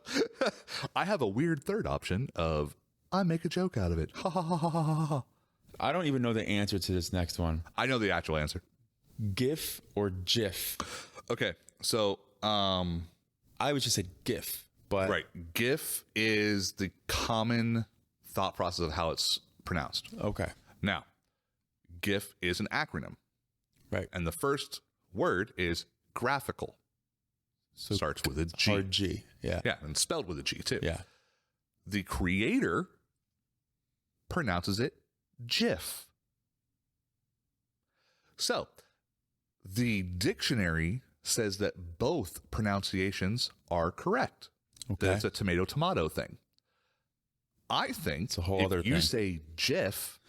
I have a weird third option of I make a joke out of it. Ha ha ha ha ha ha ha. I don't even know the answer to this next one. I know the actual answer. GIF or GIF? Okay, so I would just say GIF, but right, GIF is the common thought process of how it's pronounced. Okay. Now, GIF is an acronym, Right. and the first word is graphical. So Starts with a G. hard G. Yeah. Yeah, and spelled with a G too. Yeah. The creator pronounces it GIF. So, the dictionary says that both pronunciations are correct. Okay. That it's a tomato thing. I think It's a whole if other you thing. say GIF,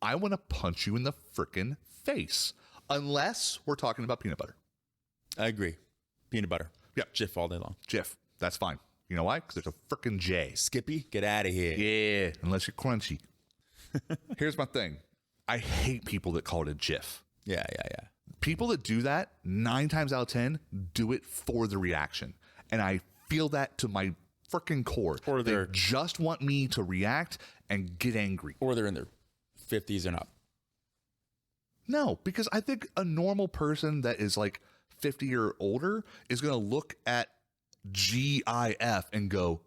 I want to punch you in the frickin' face. Unless we're talking about peanut butter. I agree. Peanut butter. Yeah. GIF all day long. GIF, that's fine. You know why? Because there's a frickin' J. Skippy, get out of here. Yeah, unless you're crunchy. Here's my thing. I hate people that call it a GIF. Yeah. People that do that, 9 times out of 10, do it for the reaction. And I feel that to my freaking core. Or they they're- just want me to react and get angry. Or they're in their 50s and up. No, because I think a normal person that is like 50 or older is going to look at GIF and go,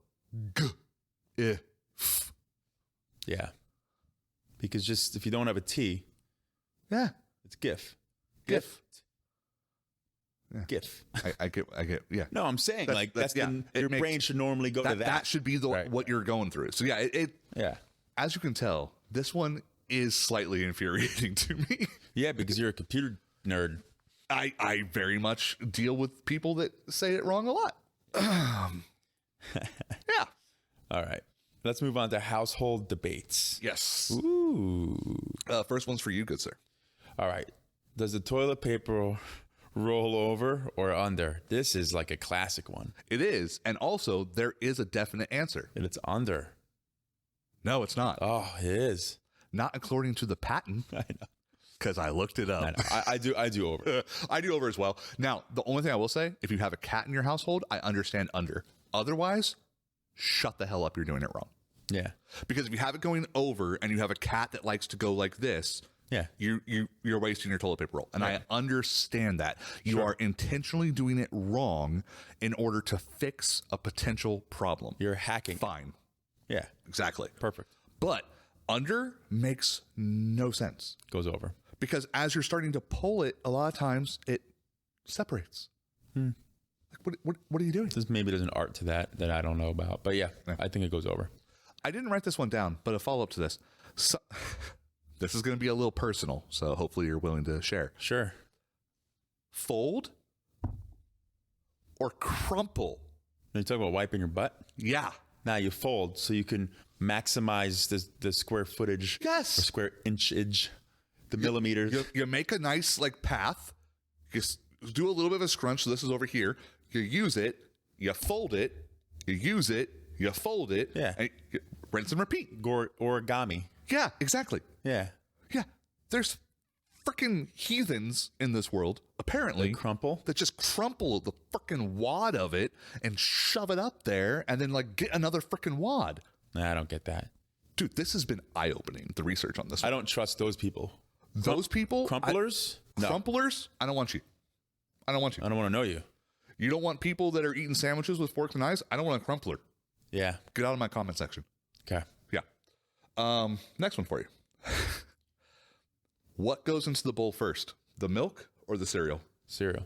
G-I-F. Yeah. Because just if you don't have a T, Yeah, it's GIF. GIF. Yeah. GIF. I get, yeah. No, I'm saying That's- yeah, it your makes- brain should normally go to that. That should be Right. what you're going through. So yeah, Yeah. as you can tell, this one is slightly infuriating to me. Yeah, because you're a computer nerd. I very much deal with people that say it wrong a lot. Yeah. All right. Let's move on to household debates. Yes. Ooh. First one's for you, good sir. All right. Does the toilet paper roll over or under? This is like a classic one. It is. And also, there is a definite answer. And it's under. No, it's not. Oh, it is. Not according to the patent, I know. because I looked it up. I know. I do over. I do over as well. Now, the only thing I will say, if you have a cat in your household, I understand under. Otherwise, shut the hell up. You're doing it wrong. Yeah. Because if you have it going over and you have a cat that likes to go like this, Yeah. you're wasting your toilet paper roll. And Right. I understand that. You are intentionally doing it wrong in order to fix a potential problem. You're hacking. Fine. Yeah. Exactly. Perfect. But under makes no sense. Goes over. Because as you're starting to pull it, a lot of times it separates. Like, what are you doing? Maybe there's an art to that I don't know about. But yeah, I think it goes over. I didn't write this one down, but a follow-up to this. So, this is going to be a little personal, so hopefully you're willing to share. Sure. Fold or crumple? You talk about wiping your butt? Yeah. Now you fold so you can maximize the square footage. Yes. Or square inchage, the millimeters. You make a nice like path. You do a little bit of a scrunch. So this is over here. You use it. You fold it. You use it. You fold it. Yeah. And you rinse and repeat. Origami. Yeah, exactly. Yeah. Yeah. There's freaking heathens in this world, apparently, Crumple. that just crumple the freaking wad of it and shove it up there and then like get another freaking wad. Nah, I don't get that. Dude, this has been eye-opening, the research on this I one. don't trust those people. Those people? Crumplers? No. Crumplers? I don't want you. I don't want you. I don't want to know you. You don't want people that are eating sandwiches with forks and knives? I don't want a crumpler. Yeah. Get out of my comment section. Okay. Yeah. Next one for you. What goes into the bowl first? The milk or the cereal? Cereal.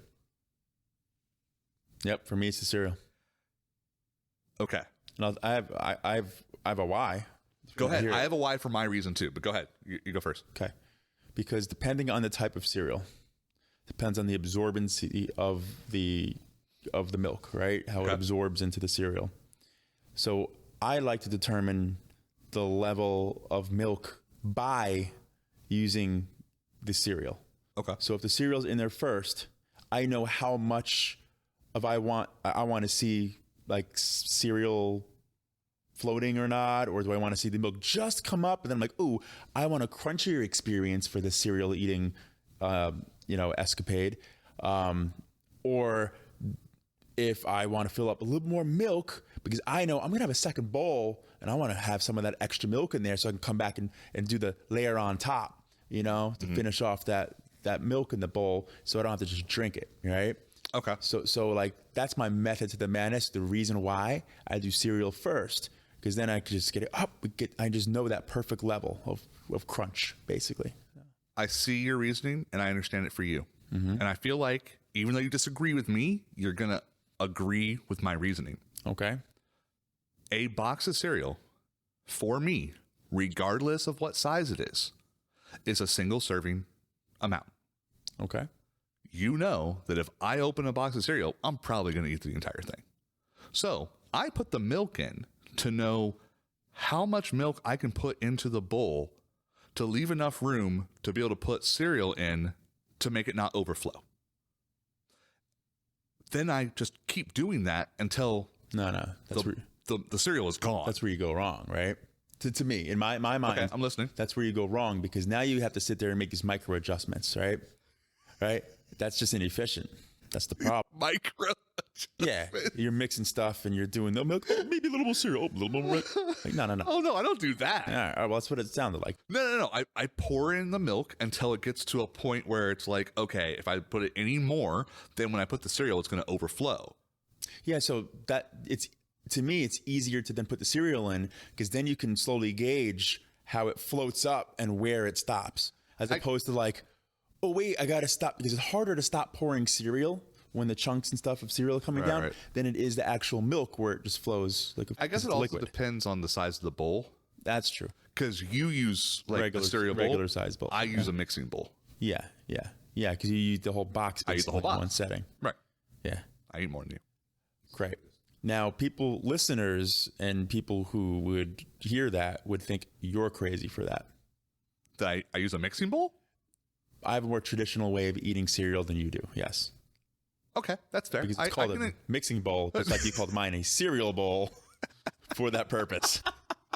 Yep. For me, it's the cereal. Okay. And I have a why. Go ahead. I have a why for my reason too, but go ahead. You go first. Okay. Because depending on the type of cereal, depends on the absorbency of the milk, right? How it absorbs into the cereal. So I like to determine the level of milk by using the cereal. Okay. So if the cereal's in there first, I know how much of I want to see like cereal floating or not, or do I want to see the milk just come up? And then I'm like, ooh, I want a crunchier experience for the cereal eating, escapade. Or if I want to fill up a little more milk because I know I'm going to have a second bowl and I want to have some of that extra milk in there so I can come back and do the layer on top, to finish off that milk in the bowl so I don't have to just drink it, right? Okay. So like that's my method to the madness. The reason why I do cereal first, because then I can just get it up. I just know that perfect level of crunch, basically. I see your reasoning and I understand it for you. And I feel like even though you disagree with me, you're going to agree with my reasoning. Okay. A box of cereal for me, regardless of what size it is a single serving amount. Okay. You know that if I open a box of cereal, I'm probably going to eat the entire thing. So I put the milk in to know how much milk I can put into the bowl to leave enough room to be able to put cereal in to make it not overflow. Then I just keep doing that until No, the cereal is gone. that's where you go wrong, right? To me, in my mind, Okay, I'm listening. that's where you go wrong because now you have to sit there and make these micro adjustments, right? Right? That's just inefficient. That's the problem. Micro. Yeah, you're mixing stuff and you're doing the milk, maybe a little more cereal, a little more. Like, no. Oh, no, I don't do that. All right, well, that's what it sounded like. No. I pour in the milk until it gets to a point where it's like, okay, if I put it any more, then when I put the cereal, it's going to overflow. Yeah, so to me, it's easier to then put the cereal in because then you can slowly gauge how it floats up and where it stops, as opposed to like, oh wait, I got to stop because it's harder to stop pouring cereal when the chunks and stuff of cereal are coming down than it is the actual milk where it just flows like I guess it also depends on the size of the bowl. That's true. Because you use like a cereal bowl. Regular size bowl. I use a mixing bowl. Yeah. Because you eat the whole box I eat the whole in box. one setting. Right. Yeah. I eat more than you. Great. Now, listeners and people who would hear that would think you're crazy for that. I use a mixing bowl? I have a more traditional way of eating cereal than you do. Yes. Okay, that's fair. Because it's called a mixing bowl, just like you called mine a cereal bowl for that purpose.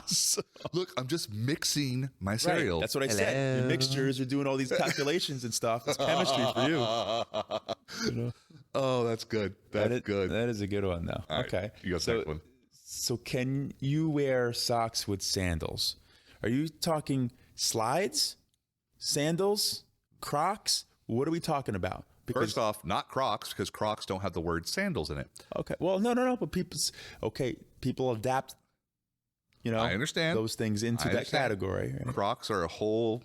So, look, I'm just mixing my cereal. Right. That's what I said. Your mixtures are doing all these calculations and stuff. It's chemistry for you. Oh, that's good. That's good. That is a good one, though. All right, okay. you got the next one. So can you wear socks with sandals? Are you talking slides, sandals, Crocs? What are we talking about? First off, not Crocs, because Crocs don't have the word sandals in it. Okay. Well, no. But people adapt, I understand those things into that category. Right? Crocs are a whole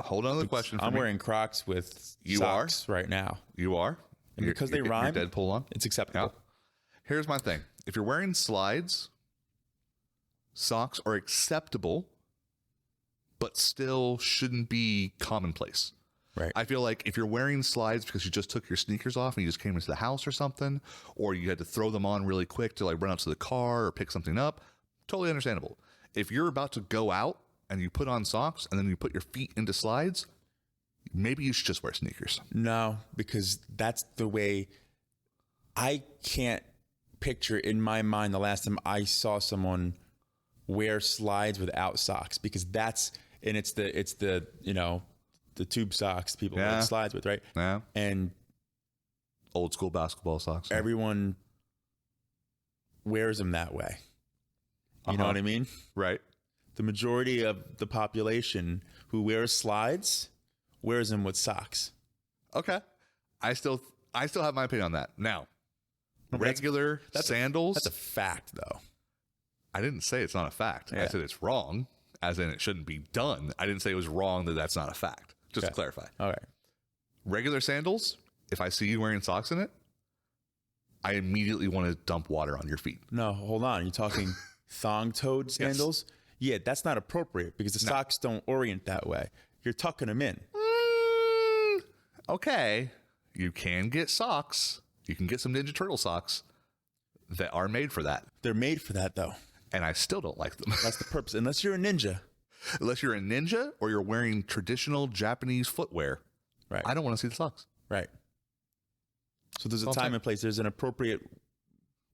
other question for I'm me. wearing Crocs with socks right now. You are? And because they rhyme, your Deadpool on? It's acceptable. Yeah. Here's my thing. If you're wearing slides, socks are acceptable, but still shouldn't be commonplace. Right. I feel like if you're wearing slides because you just took your sneakers off and you just came into the house or something, or you had to throw them on really quick to like run out to the car or pick something up, totally understandable. If you're about to go out and you put on socks and then you put your feet into slides, maybe you should just wear sneakers. No, because that's the way. I can't picture in my mind the last time I saw someone wear slides without socks, because it's the the tube socks people wear slides with, right? Yeah. And old school basketball socks. Everyone wears them that way. You know what I mean? Right. The majority of the population who wears slides wears them with socks. Okay. I still have my opinion on that. Now, regular sandals. That's a fact, though. I didn't say it's not a fact. Yeah. I said it's wrong, as in it shouldn't be done. I didn't say it was wrong that that's not a fact. Just to clarify. All right. Regular sandals, if I see you wearing socks in it, I immediately want to dump water on your feet. No, hold on. You're talking thong-toed sandals? Yes. Yeah, that's not appropriate because the socks don't orient that way. You're tucking them in. Okay. You can get socks. You can get some Ninja Turtle socks that are made for that. They're made for that, though. And I still don't like them. That's the purpose. Unless you're a ninja. Unless you're a ninja or you're wearing traditional Japanese footwear. Right. I don't want to see the socks. Right. So there's a time and place. There's an appropriate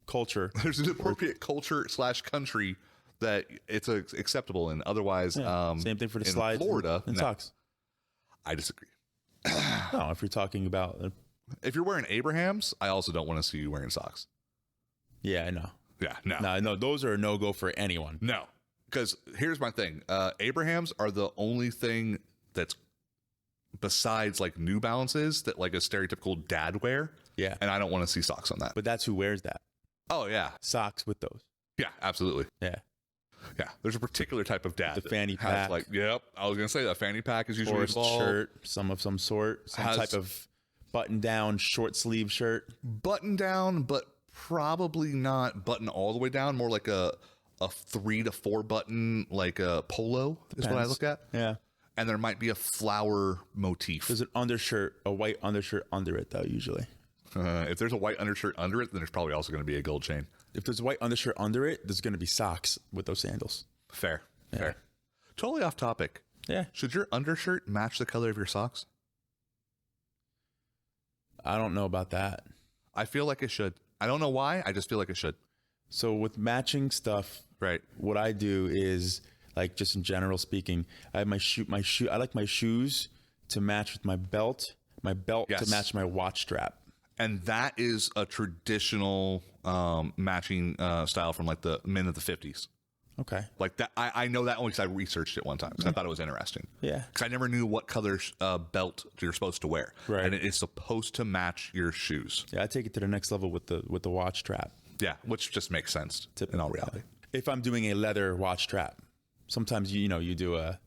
culture. There's an appropriate culture / country that it's acceptable in. Otherwise, same thing for the slides Florida, and socks. I disagree. No, if you're talking about... if you're wearing Abrahams, I also don't want to see you wearing socks. Yeah, I know. Yeah, no. No, those are a no-go for anyone. No. Because here's my thing. Abrahams are the only thing that's besides like New Balances that like a stereotypical dad wear. Yeah. And I don't want to see socks on that. But that's who wears that. Oh, yeah. Socks with those. Yeah, absolutely. Yeah. Yeah. There's a particular type of dad. The fanny pack. Yep. I was going to say that fanny pack is usually involved. Shirt, some sort. Some type of button-down, short-sleeve shirt. Button-down, but probably not button all the way down. More like a 3 to 4 button, like a polo. Depends. Is what I look at. Yeah. And there might be a flower motif. There's an undershirt, a white undershirt under it, though, usually. If there's a white undershirt under it, then there's probably also going to be a gold chain. If there's a white undershirt under it, there's going to be socks with those sandals. Fair. Totally off topic. Yeah. Should your undershirt match the color of your socks? I don't know about that. I feel like it should. I don't know why. I just feel like it should. So with matching stuff, right? What I do is, like, just in general speaking, I have I like my shoes to match with my belt to match my watch strap. And that is a traditional matching style from like the men of the 50s. Okay. Like that. I know that only because I researched it one time because I thought it was interesting. Yeah. Because I never knew what color belt you're supposed to wear. Right. And it is supposed to match your shoes. Yeah, I take it to the next level with the watch strap. Yeah, which just makes sense in all reality. If I'm doing a leather watch strap, sometimes you do a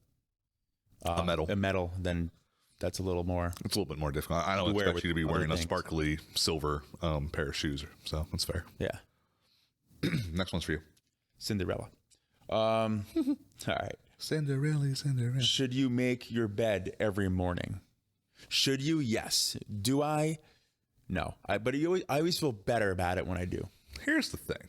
metal, then that's a little more. It's a little bit more difficult. I don't expect you to be wearing a sparkly silver pair of shoes, so that's fair. Yeah. Next one's for you. Cinderella. All right. Cinderella. Should you make your bed every morning? Should you? Yes. Do I? No. But I always feel better about it when I do. Here's the thing.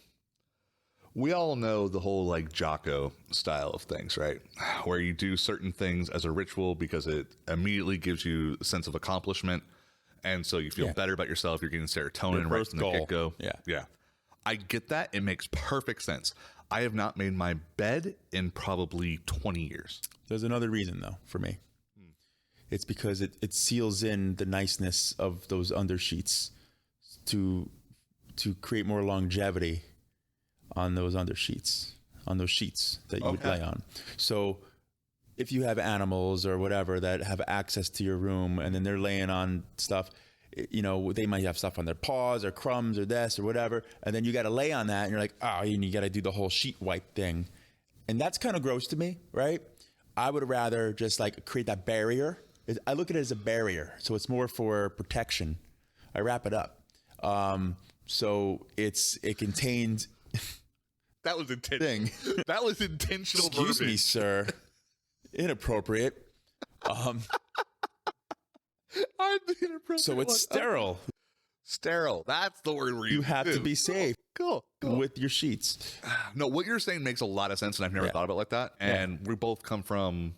We all know the whole like Jocko style of things, right? Where you do certain things as a ritual because it immediately gives you a sense of accomplishment. And so you feel better about yourself. You're getting serotonin right from the get-go. Yeah. I get that. It makes perfect sense. I have not made my bed in probably 20 years. There's another reason, though, for me. It's because it seals in the niceness of those undersheets to create more longevity on those sheets that you would lay on. So if you have animals or whatever that have access to your room and then they're laying on stuff, you know, they might have stuff on their paws or crumbs or this or whatever. And then you got to lay on that and you're like, oh, and you got to do the whole sheet wipe thing. And that's kind of gross to me, right? I would rather just like create that barrier. I look at it as a barrier. So it's more for protection. I wrap it up. So it contains. That was intentional. That was intentional. Excuse me, sir. Inappropriate. I'm the inappropriate. So it's sterile. Sterile. That's the word we're using. You have to be safe. Cool. With your sheets. No, what you're saying makes a lot of sense, and I've never thought about it like that. And we both come from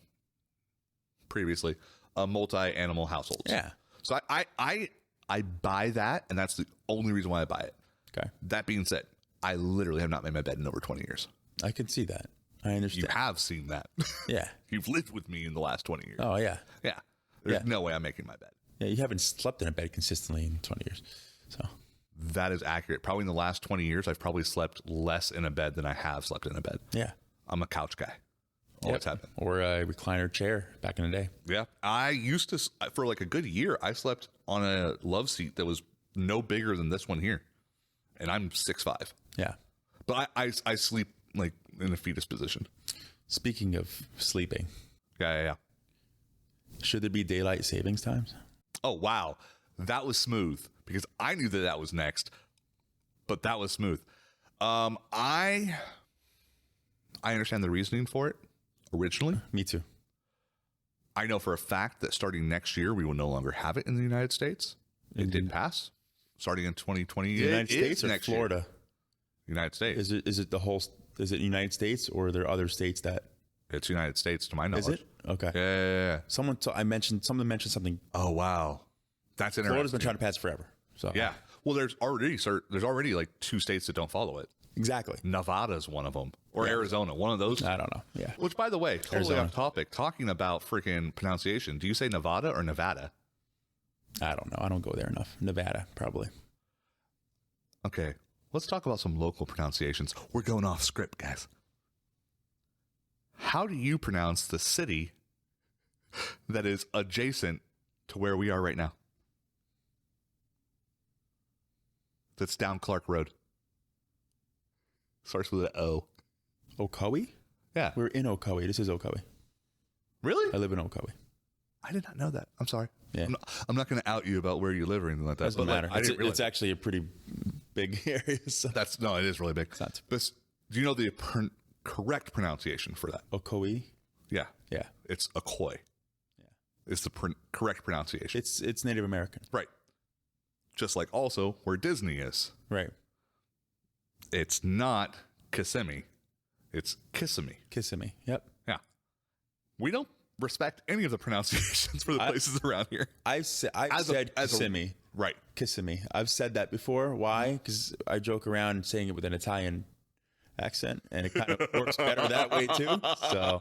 previously multi-animal households. Yeah. So I buy that, and that's the only reason why I buy it. Okay. That being said, I literally have not made my bed in over 20 years. I can see that. I understand. You have seen that. Yeah. You've lived with me in the last 20 years. Oh, yeah. Yeah. There's no way I'm making my bed. Yeah, you haven't slept in a bed consistently in 20 years. So that is accurate. Probably in the last 20 years, I've probably slept less in a bed than I have slept in a bed. Yeah. I'm a couch guy. Always have been. Or a recliner chair back in the day. Yeah. I used to, for like a good year, I slept on a love seat that was no bigger than this one here. And I'm 6'5". Yeah. But I sleep like in a fetus position. Speaking of sleeping. Yeah. Should there be daylight savings times? Oh, wow. That was smooth because I knew that was next, but that was smooth. I understand the reasoning for it originally. Me too. I know for a fact that starting next year, we will no longer have it in the United States. It did pass starting in 2020. The United States or next Florida? Year. United States. Is it the whole, is it United States or are there other states that? It's United States to my knowledge. Is it? Okay. Yeah. Someone mentioned something. Oh, wow. That's interesting. Florida's been trying to pass forever. So yeah. Well, there's already like 2 states that don't follow it. Exactly. Nevada's one of them, or Arizona, one of those. I don't know. Yeah. Which, by the way, totally off topic. Talking about freaking pronunciation, do you say Nevada or Nevada? I don't know. I don't go there enough. Nevada, probably. Okay, let's talk about some local pronunciations. We're going off script, guys. How do you pronounce the city that is adjacent to where we are right now? That's down Clark Road. Starts with an O. Ocoee? Yeah. We're in Ocoee. This is Ocoee. Really? I live in Ocoee. I did not know that. I'm sorry. Yeah. I'm not going to out you about where you live or anything like that. Doesn't matter. Like, It's actually a pretty big area. So. It is really big. Do you know the correct pronunciation for that? Ocoee? Yeah. Yeah. It's Ocoee. Yeah. It's the correct pronunciation. It's Native American. Right. Just like also where Disney is. Right. It's not Kissimmee. It's Kissimmee. Kissimmee. Yep. Yeah. We don't respect any of the pronunciations for the places around here. I've said Kissimmee. Right. Kissimmee. I've said that before. Why? Because I joke around saying it with an Italian accent, and it kind of works better that way too. So,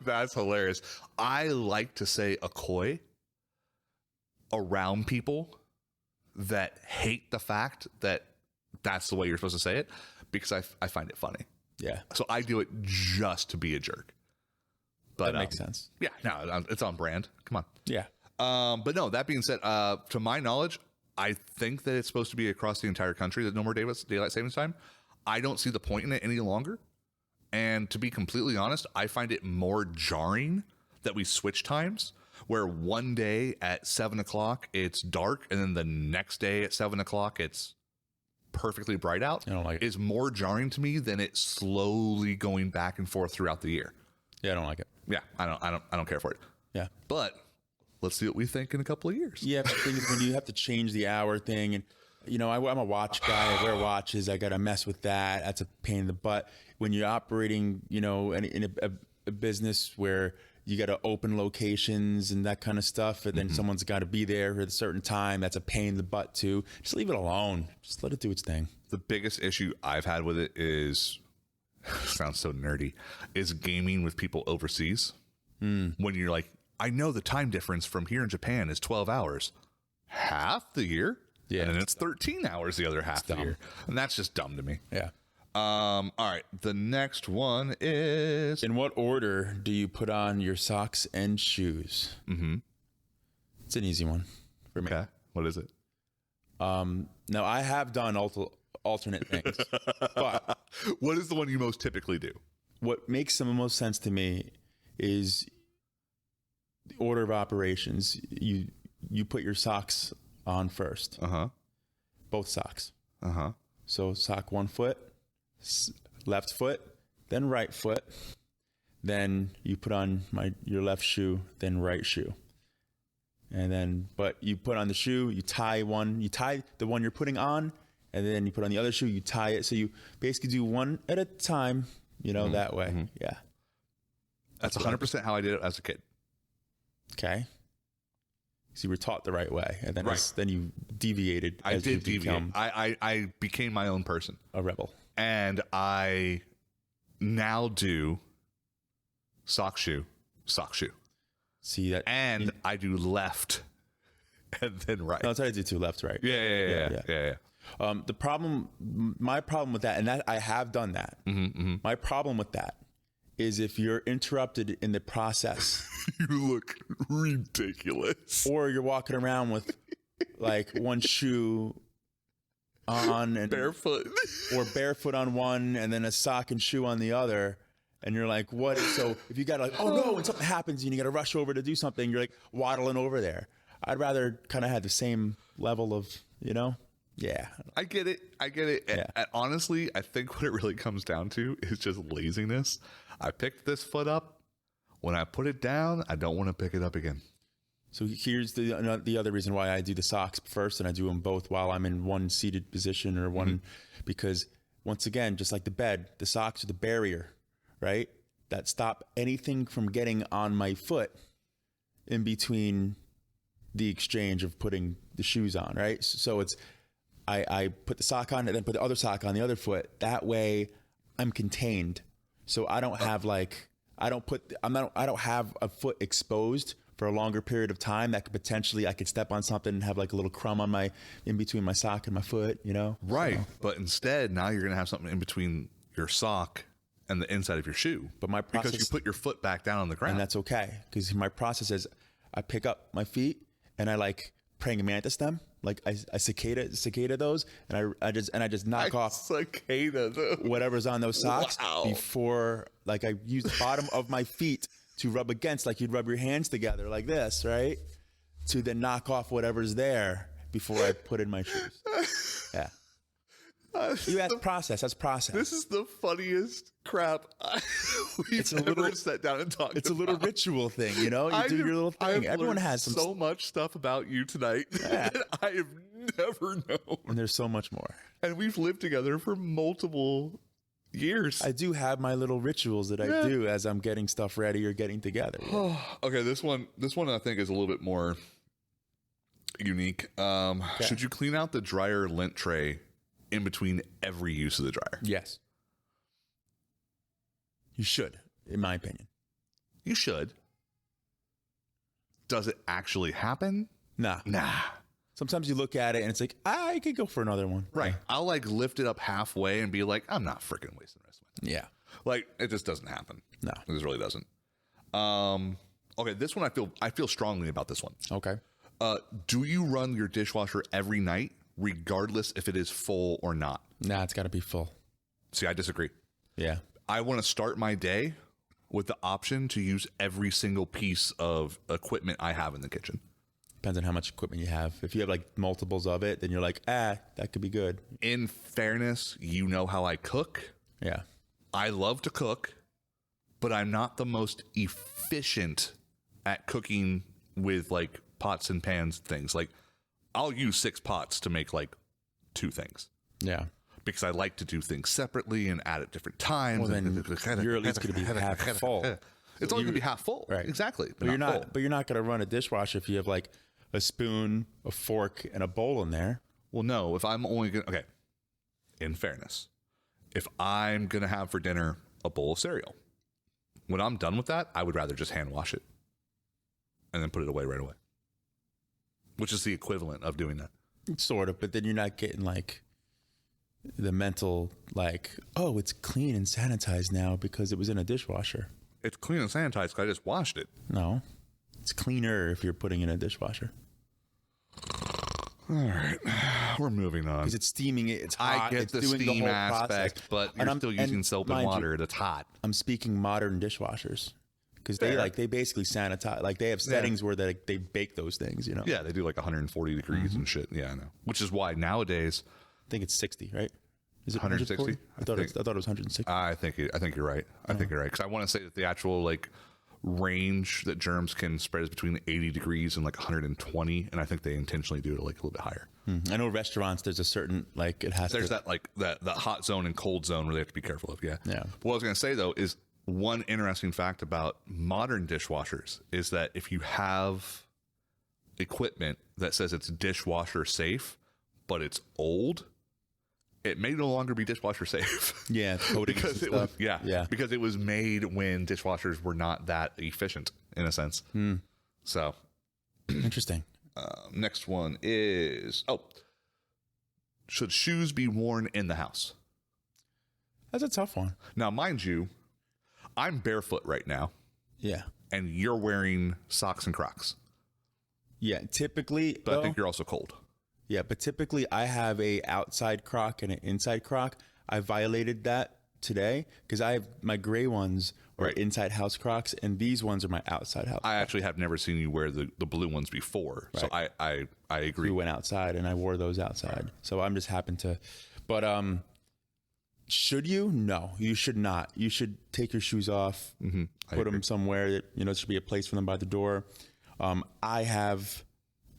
that's hilarious. I like to say Ocoee around people that hate the fact that that's the way you're supposed to say it, because I find it funny. Yeah. So I do it just to be a jerk. But that makes sense. Yeah. No, it's on brand. Come on. Yeah. But no, that being said, to my knowledge, I think that it's supposed to be across the entire country that no more daylight savings time. I don't see the point in it any longer. And to be completely honest, I find it more jarring that we switch times, where one day at 7 o'clock it's dark, and then the next day at 7 o'clock it's perfectly bright out. I don't like it. Is more jarring to me than it slowly going back and forth throughout the year. Yeah, I don't like it. Yeah, I don't care for it. Yeah. But let's see what we think in a couple of years. Yeah, but the thing is, when you have to change the hour thing, and I'm a watch guy. I wear watches. I got to mess with that. That's a pain in the butt. When you're operating, in a business where you got to open locations and that kind of stuff, and then someone's got to be there at a certain time. That's a pain in the butt too. Just leave it alone. Just let it do its thing. The biggest issue I've had with it is, sounds so nerdy, is gaming with people overseas. When you're like, I know the time difference from here in Japan is 12 hours. Half the year? Yeah. And then it's 13 hours the other half the year. And that's just dumb to me. Yeah. All right. The next one is In what order do you put on your socks and shoes? mm-hmm. It's an easy one for me. Okay. What is it? Now, I have done alternate things, but What is the one you most typically do? what makes the most sense to me is the order of operations. You put your socks on first, Uh-huh. both socks. Uh-huh. So sock one foot, left foot, then right foot. Then you put on your left shoe, then right shoe. And then, but you put on the shoe, you tie the one you're putting on, and then you put on the other shoe, you tie it. So you basically do one at a time, that way. Mm-hmm. Yeah. That's 100% how I did it as a kid. Okay. So you were taught the right way, and then Right. then you deviated. I did deviate. I became my own person. A rebel. And I now do sock shoe. See that? And I do left and then right. No, it's how to do two left, right? Yeah. My problem with that, and that I have done that. Mm-hmm. My problem with that is if you're interrupted in the process, You look ridiculous. or you're walking around with like one shoe on and Barefoot. or barefoot on one and then a sock and shoe on the other. And you're like, what? So if you got like, oh no, when something happens and you got to rush over to do something, you're like waddling over there. I'd rather kind of have the same level of, yeah. I get it. Yeah. And honestly, I think what it really comes down to is just laziness. I picked this foot up. When I put it down, I don't want to pick it up again. So here's the other reason why I do the socks first and I do them both while I'm in one seated position or one, because once again, just like the bed, the socks are the barrier, right? That stop anything from getting on my foot in between the exchange of putting the shoes on, right? So it's, I put the sock on and then put the other sock on the other foot. That way I'm contained. So I don't have I don't have a foot exposed for a longer period of time that could potentially, I could step on something and have like a little crumb in between my sock and my foot, Right. So, But instead, now you're going to have something in between your sock and the inside of your shoe. But my process, because you put your foot back down on the ground. and that's okay. Because my process is I pick up my feet and I like praying mantis them. Like I cicada those, and I just knock off cicada those. Whatever's on those socks Wow. before, like I use the bottom of my feet to rub against, like you'd rub your hands together like this, right? To then knock off whatever's there before I put in my shoes. Yeah. That's process. That's process. This is the funniest crap we've ever sat down and talked It's a little ritual thing, You do your little thing. Everyone has so much stuff about you tonight that I have never known. And there's so much more. And we've lived together for multiple years. I do have my little rituals that I do as I'm getting stuff ready or getting together. Okay, this one I think is a little bit more unique. Should you clean out the dryer lint tray in between every use of the dryer? Yes. You should, in my opinion. You should. Does it actually happen? Nah. Sometimes you look at it and it's like, I could go for another one. Right. I'll lift it up halfway and be like, I'm not freaking wasting the rest of my time. Yeah. It just doesn't happen. No. It just really doesn't. Okay, this one I feel strongly about this one. Okay. Do you run your dishwasher every night, regardless if it is full or not? Nah, it's got to be full. See, I disagree. Yeah. I want to start my day with the option to use every single piece of equipment I have in the kitchen. Depends on how much equipment you have. If you have like multiples of it, then you're like, that could be good. In fairness, you know how I cook. Yeah. I love to cook, but I'm not the most efficient at cooking with pots and pans things. I'll use 6 pots to make 2 things. Yeah. Because I like to do things separately and add at different times. Well, then you're at least going to be half full. It's only going to be half full. Right. Exactly. But you're not going to run a dishwasher if you have a spoon, a fork, and a bowl in there. Well, no, if I'm only going to, okay, in fairness, if I'm going to have for dinner a bowl of cereal, when I'm done with that, I would rather just hand wash it and then put it away right away, which is the equivalent of doing that. Sort of, but then you're not getting the mental, like, oh, it's clean and sanitized now because it was in a dishwasher. It's clean and sanitized because I just washed it. No, it's cleaner if you're putting it in a dishwasher. All right, we're moving on. Because it's steaming it. It's hot. I get it's the doing steam whole aspect, process. but you're still using soap and water. That's hot. I'm speaking modern dishwashers. Because they basically sanitize, like they have settings where they bake those things, you know? Yeah, they do like 140 degrees and shit. Yeah, I know. Which is why nowadays, I think it's 60, right? Is it 160? I thought it was 160. I think you're right. I think you're right. Because I want to say that the actual like range that germs can spread is between 80 degrees and like 120, and I think they intentionally do it like a little bit higher. I know restaurants, there's a certain, like, it has There's that like that hot zone and cold zone where they have to be careful of. Yeah. Yeah. What I was going to say though is one interesting fact about modern dishwashers is that if you have equipment that says it's dishwasher safe, but it's old, it may no longer be dishwasher safe. Yeah, because it was, because it was made when dishwashers were not that efficient in a sense. So interesting. Next one is should shoes be worn in the house? That's a tough one. Now, mind you, I'm barefoot right now. Yeah. And you're wearing socks and Crocs. Yeah, typically. But I think you're also cold. Yeah, but typically I have a outside Croc and an inside Croc. I violated that today because I have my gray ones are inside house Crocs, and these ones are my outside house. I actually have never seen you wear the blue ones before, so I agree. We went outside and I wore those outside, so I'm just happened to. But should you? No, you should not. You should take your shoes off, put them somewhere that there should be a place for them by the door. I have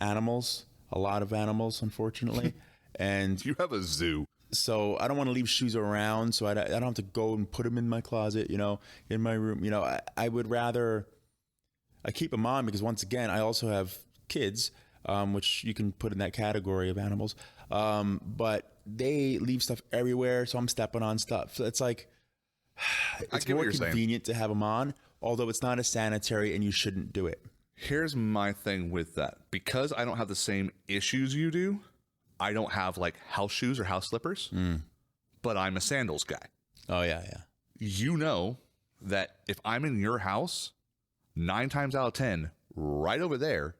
animals. A lot of animals, unfortunately. And you have a zoo. So I don't want to leave shoes around. So I don't have to go and put them in my closet, in my room. I would rather I keep them on because, once again, I also have kids, which you can put in that category of animals. But they leave stuff everywhere. So I'm stepping on stuff. So it's like, it's more convenient to have them on, although it's not as sanitary and you shouldn't do it. Here's my thing with that. Because I don't have the same issues you do, I don't have like house shoes or house slippers, but I'm a sandals guy. Oh, yeah. You know that if I'm in your house, 9 times out of 10, right over there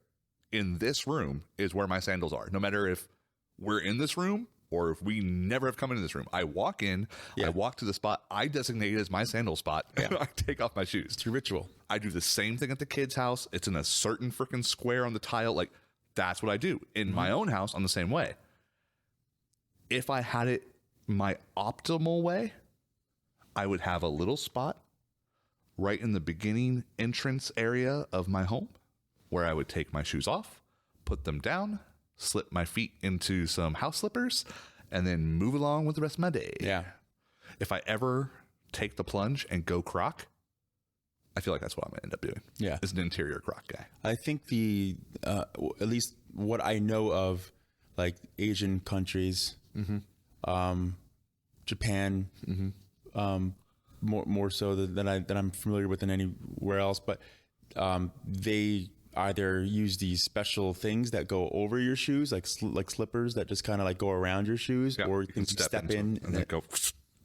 in this room is where my sandals are. No matter if we're in this room or if we never have come into this room. I walk in, I walk to the spot I designate as my sandal spot, and I take off my shoes. It's your ritual. I do the same thing at the kid's house. It's in a certain freaking square on the tile. Like, that's what I do. In my own house, I'm the same way. If I had it my optimal way, I would have a little spot right in the beginning entrance area of my home where I would take my shoes off, put them down, slip my feet into some house slippers, and then move along with the rest of my day. Yeah. If I ever take the plunge and go Croc, I feel like that's what I'm going to end up doing. Yeah. Is an interior Croc guy. I think at least what I know of, like Asian countries, Japan, more so than I'm familiar with than anywhere else, but they either use these special things that go over your shoes, like slippers that just kind of like go around your shoes, or things you step in and they go.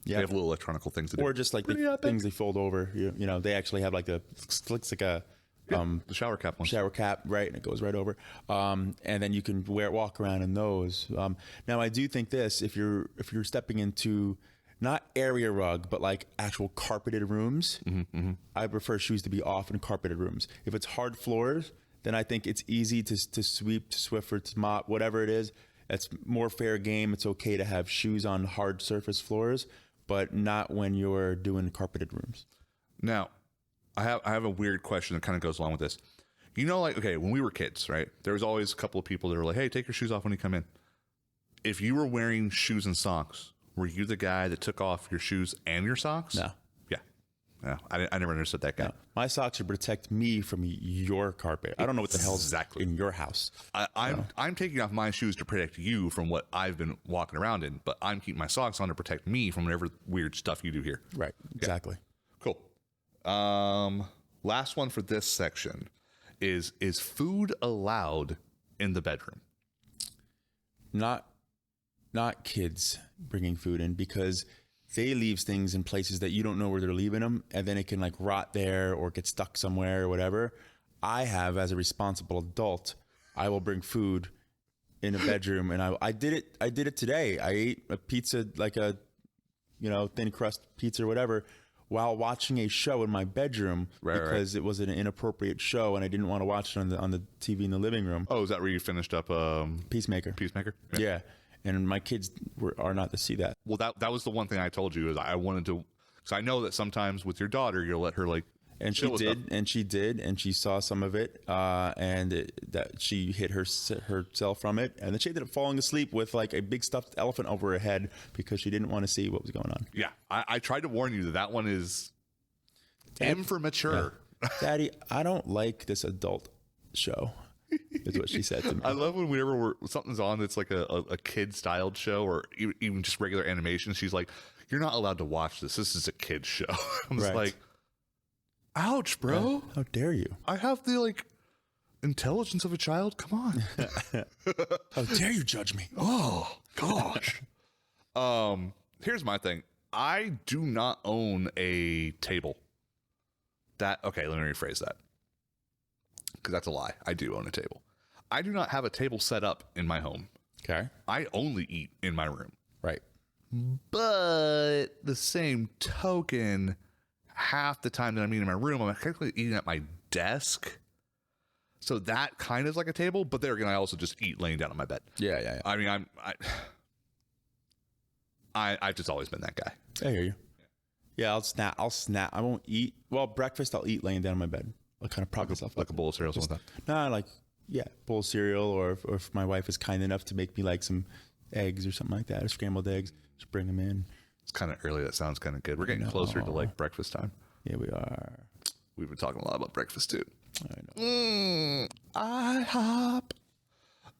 Yeah, they have little electronical things to do, or just like the things they fold over. They actually have like it's like a the shower cap one. Shower cap, right, and it goes right over. And then you can walk around in those. Now, I do think this: if you're stepping into not area rug, but like actual carpeted rooms, I prefer shoes to be off in carpeted rooms. If it's hard floors, then I think it's easy to sweep, to Swiffer, to mop, whatever it is. It's more fair game. It's okay to have shoes on hard surface floors, but not when you're doing carpeted rooms. Now, I have a weird question that kind of goes along with this. Like, okay, when we were kids, right? There was always a couple of people that were like, hey, take your shoes off when you come in. If you were wearing shoes and socks, were you the guy that took off your shoes and your socks? No. Yeah. I never understood that guy. No. My socks should protect me from your carpet. I don't know what the hell's in your house. I'm taking off my shoes to protect you from what I've been walking around in, but I'm keeping my socks on to protect me from whatever weird stuff you do here. Right. Exactly. Yeah. Cool. Last one for this section is food allowed in the bedroom? Not not kids bringing food in, because they leave things in places that you don't know where they're leaving them, and then it can like rot there or get stuck somewhere or whatever. I have, as a responsible adult, I will bring food in a bedroom, and I did it today. I ate a pizza, like a, thin crust pizza or whatever, while watching a show in my bedroom, because it was an inappropriate show and I didn't want to watch it on the TV in the living room. Oh, is that where you finished up Peacemaker? Yeah. And my kids are not to see that. Well, that was the one thing I told you, is I wanted to, because I know that sometimes with your daughter, you'll let her like, and she did, and she saw some of it, that she hit herself from it, and then she ended up falling asleep with like a big stuffed elephant over her head because she didn't want to see what was going on. Yeah, I tried to warn you that one is M for mature. Yeah. Daddy, I don't like this adult show. Is what she said to me. I love when something's on that's like a kid styled show, or even just regular animation. She's like, "You're not allowed to watch this. This is a kid's show." I'm just like, ouch, bro. How dare you? I have the like intelligence of a child. Come on. How dare you judge me? Oh, gosh. Here's my thing. I do not own a table. Okay, let me rephrase that, because that's a lie. I do own a table. I do not have a table set up in my home. Okay. I only eat in my room. Right. But the same token, half the time that I'm eating in my room, I'm technically eating at my desk. So that kind of is like a table, but there again, I also just eat laying down on my bed. Yeah. I mean, I've just always been that guy. I hear you. Yeah, I'll snap. I won't eat. Well, breakfast, I'll eat laying down on my bed. I'll kind of prop myself like a bowl of cereal or something like that. No, like, bowl of cereal, or if my wife is kind enough to make me like some eggs or something like that, or scrambled eggs, just bring them in. It's kind of early. That sounds kind of good. We're getting closer to like breakfast time. Yeah, we are. We've been talking a lot about breakfast too. I know. IHOP.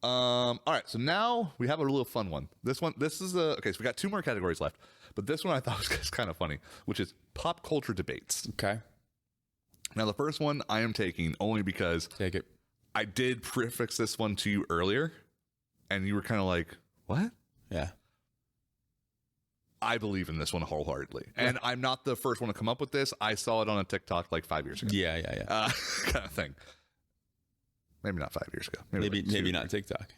All right, so now we have a real fun one. This is okay, so we got 2 more categories left, but this one I thought was kind of funny, which is pop culture debates. Okay. Now, the first one I am taking only because take it. I did prefix this one to you earlier, and you were kind of like, what? Yeah. I believe in this one wholeheartedly. And I'm not the first one to come up with this. I saw it on a TikTok like 5 years ago. Yeah. Kind of thing. Maybe not 5 years ago. Maybe not TikTok.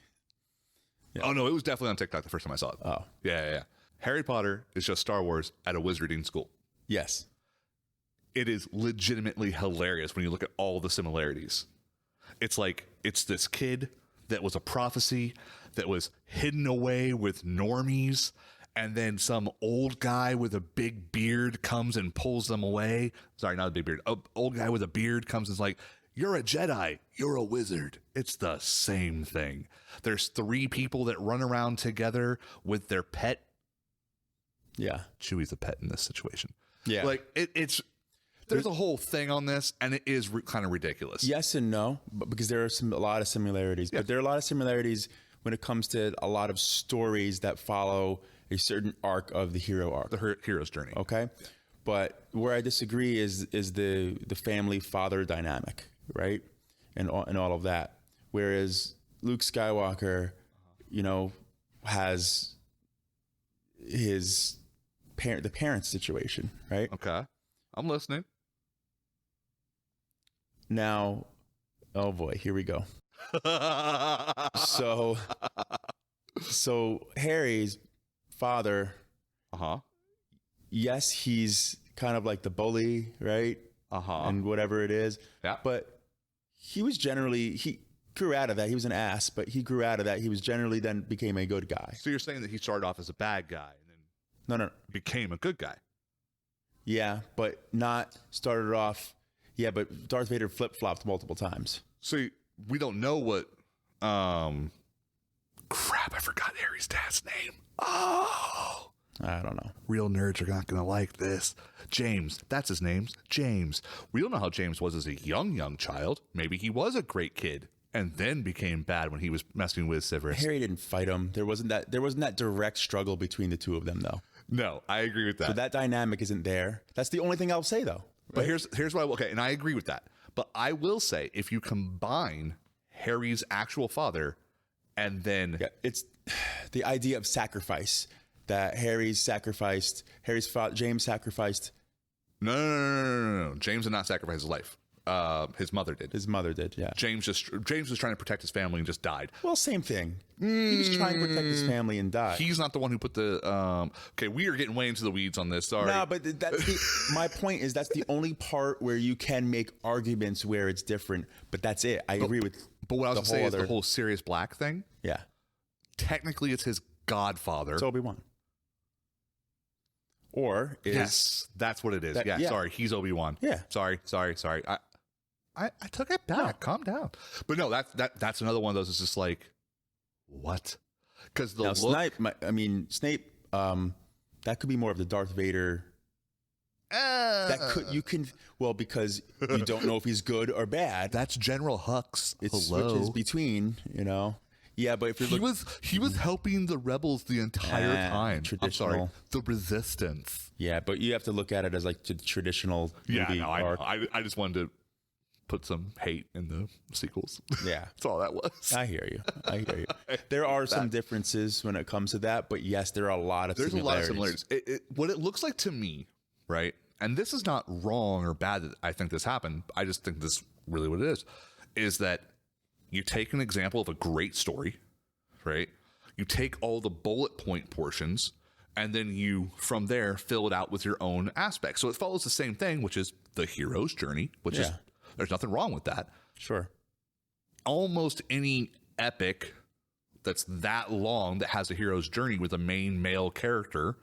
Yeah. Oh, no, it was definitely on TikTok the first time I saw it. Oh. Yeah. Harry Potter is just Star Wars at a wizarding school. Yes. It is legitimately hilarious when you look at all the similarities. It's like, it's this kid that was a prophecy that was hidden away with normies, and then some old guy with a big beard comes and pulls them away. Sorry, not a big beard. Old guy with a beard comes and is like, you're a Jedi, you're a wizard. It's the same thing. There's 3 people that run around together with their pet. Yeah. Chewie's a pet in this situation. Yeah. Like, there's a whole thing on this, and it is kind of ridiculous. Yes and no, but because there are a lot of similarities. Yes. But there are a lot of similarities when it comes to a lot of stories that follow a certain arc of the hero arc. The hero's journey. Okay? Yeah. But where I disagree is the family father dynamic, right? And all of that. Whereas Luke Skywalker, has the parent situation, right? Okay. I'm listening. Now, oh boy, here we go. So Harry's father, yes, he's kind of like the bully, right? And whatever it is. Yeah. But he grew out of that. He was an ass, but he grew out of that. He was generally then became a good guy. So you're saying that he started off as a bad guy and then no, became a good guy. Yeah, but not started off. Yeah, but Darth Vader flip-flopped multiple times. So we don't know what. Crap! I forgot Harry's dad's name. Oh, I don't know. Real nerds are not going to like this. James, that's his name. James. We don't know how James was as a young child. Maybe he was a great kid and then became bad when he was messing with Severus. Harry didn't fight him. There wasn't that direct struggle between the two of them, though. No, I agree with that. So that dynamic isn't there. That's the only thing I'll say, though. Right? But here's what and I agree with that. But I will say, if you combine Harry's actual father And then it's the idea of sacrifice that Harry's father, James sacrificed. No. James did not sacrifice his life. His mother did. His mother did, yeah. James was trying to protect his family and just died. Well, same thing. He was trying to protect his family and died. He's not the one who put the. Okay, we are getting way into the weeds on this. Sorry. No, but my point is that's the only part where you can make arguments where it's different. But that's it. I agree with. But what I was going to say is the whole Sirius Black thing. Yeah. Technically, it's his godfather. It's Obi-Wan. Or is yes, that's what it is. Yeah. Sorry, he's Obi-Wan. Yeah. Sorry. I took it back. No. Calm down. But no, that's another one of those. It's just like, what? Because Snape. That could be more of the Darth Vader. Because you don't know if he's good or bad. That's General Hux. It switches between, Yeah, but if he was helping the rebels the entire time. Traditional. I'm sorry, the Resistance. Yeah, but you have to look at it as like the traditional. Movie arc. I just wanted to put some hate in the sequels. Yeah, that's all that was. I hear you. There are some differences when it comes to that, but yes, there are a lot of similarities. A lot of similarities. What it looks like to me, right? And this is not wrong or bad that I think this happened. I just think this really what it is that you take an example of a great story, right? You take all the bullet point portions, and then you, from there, fill it out with your own aspects. So it follows the same thing, which is the hero's journey, which is, there's nothing wrong with that. Sure. Almost any epic that's that long that has a hero's journey with a main male character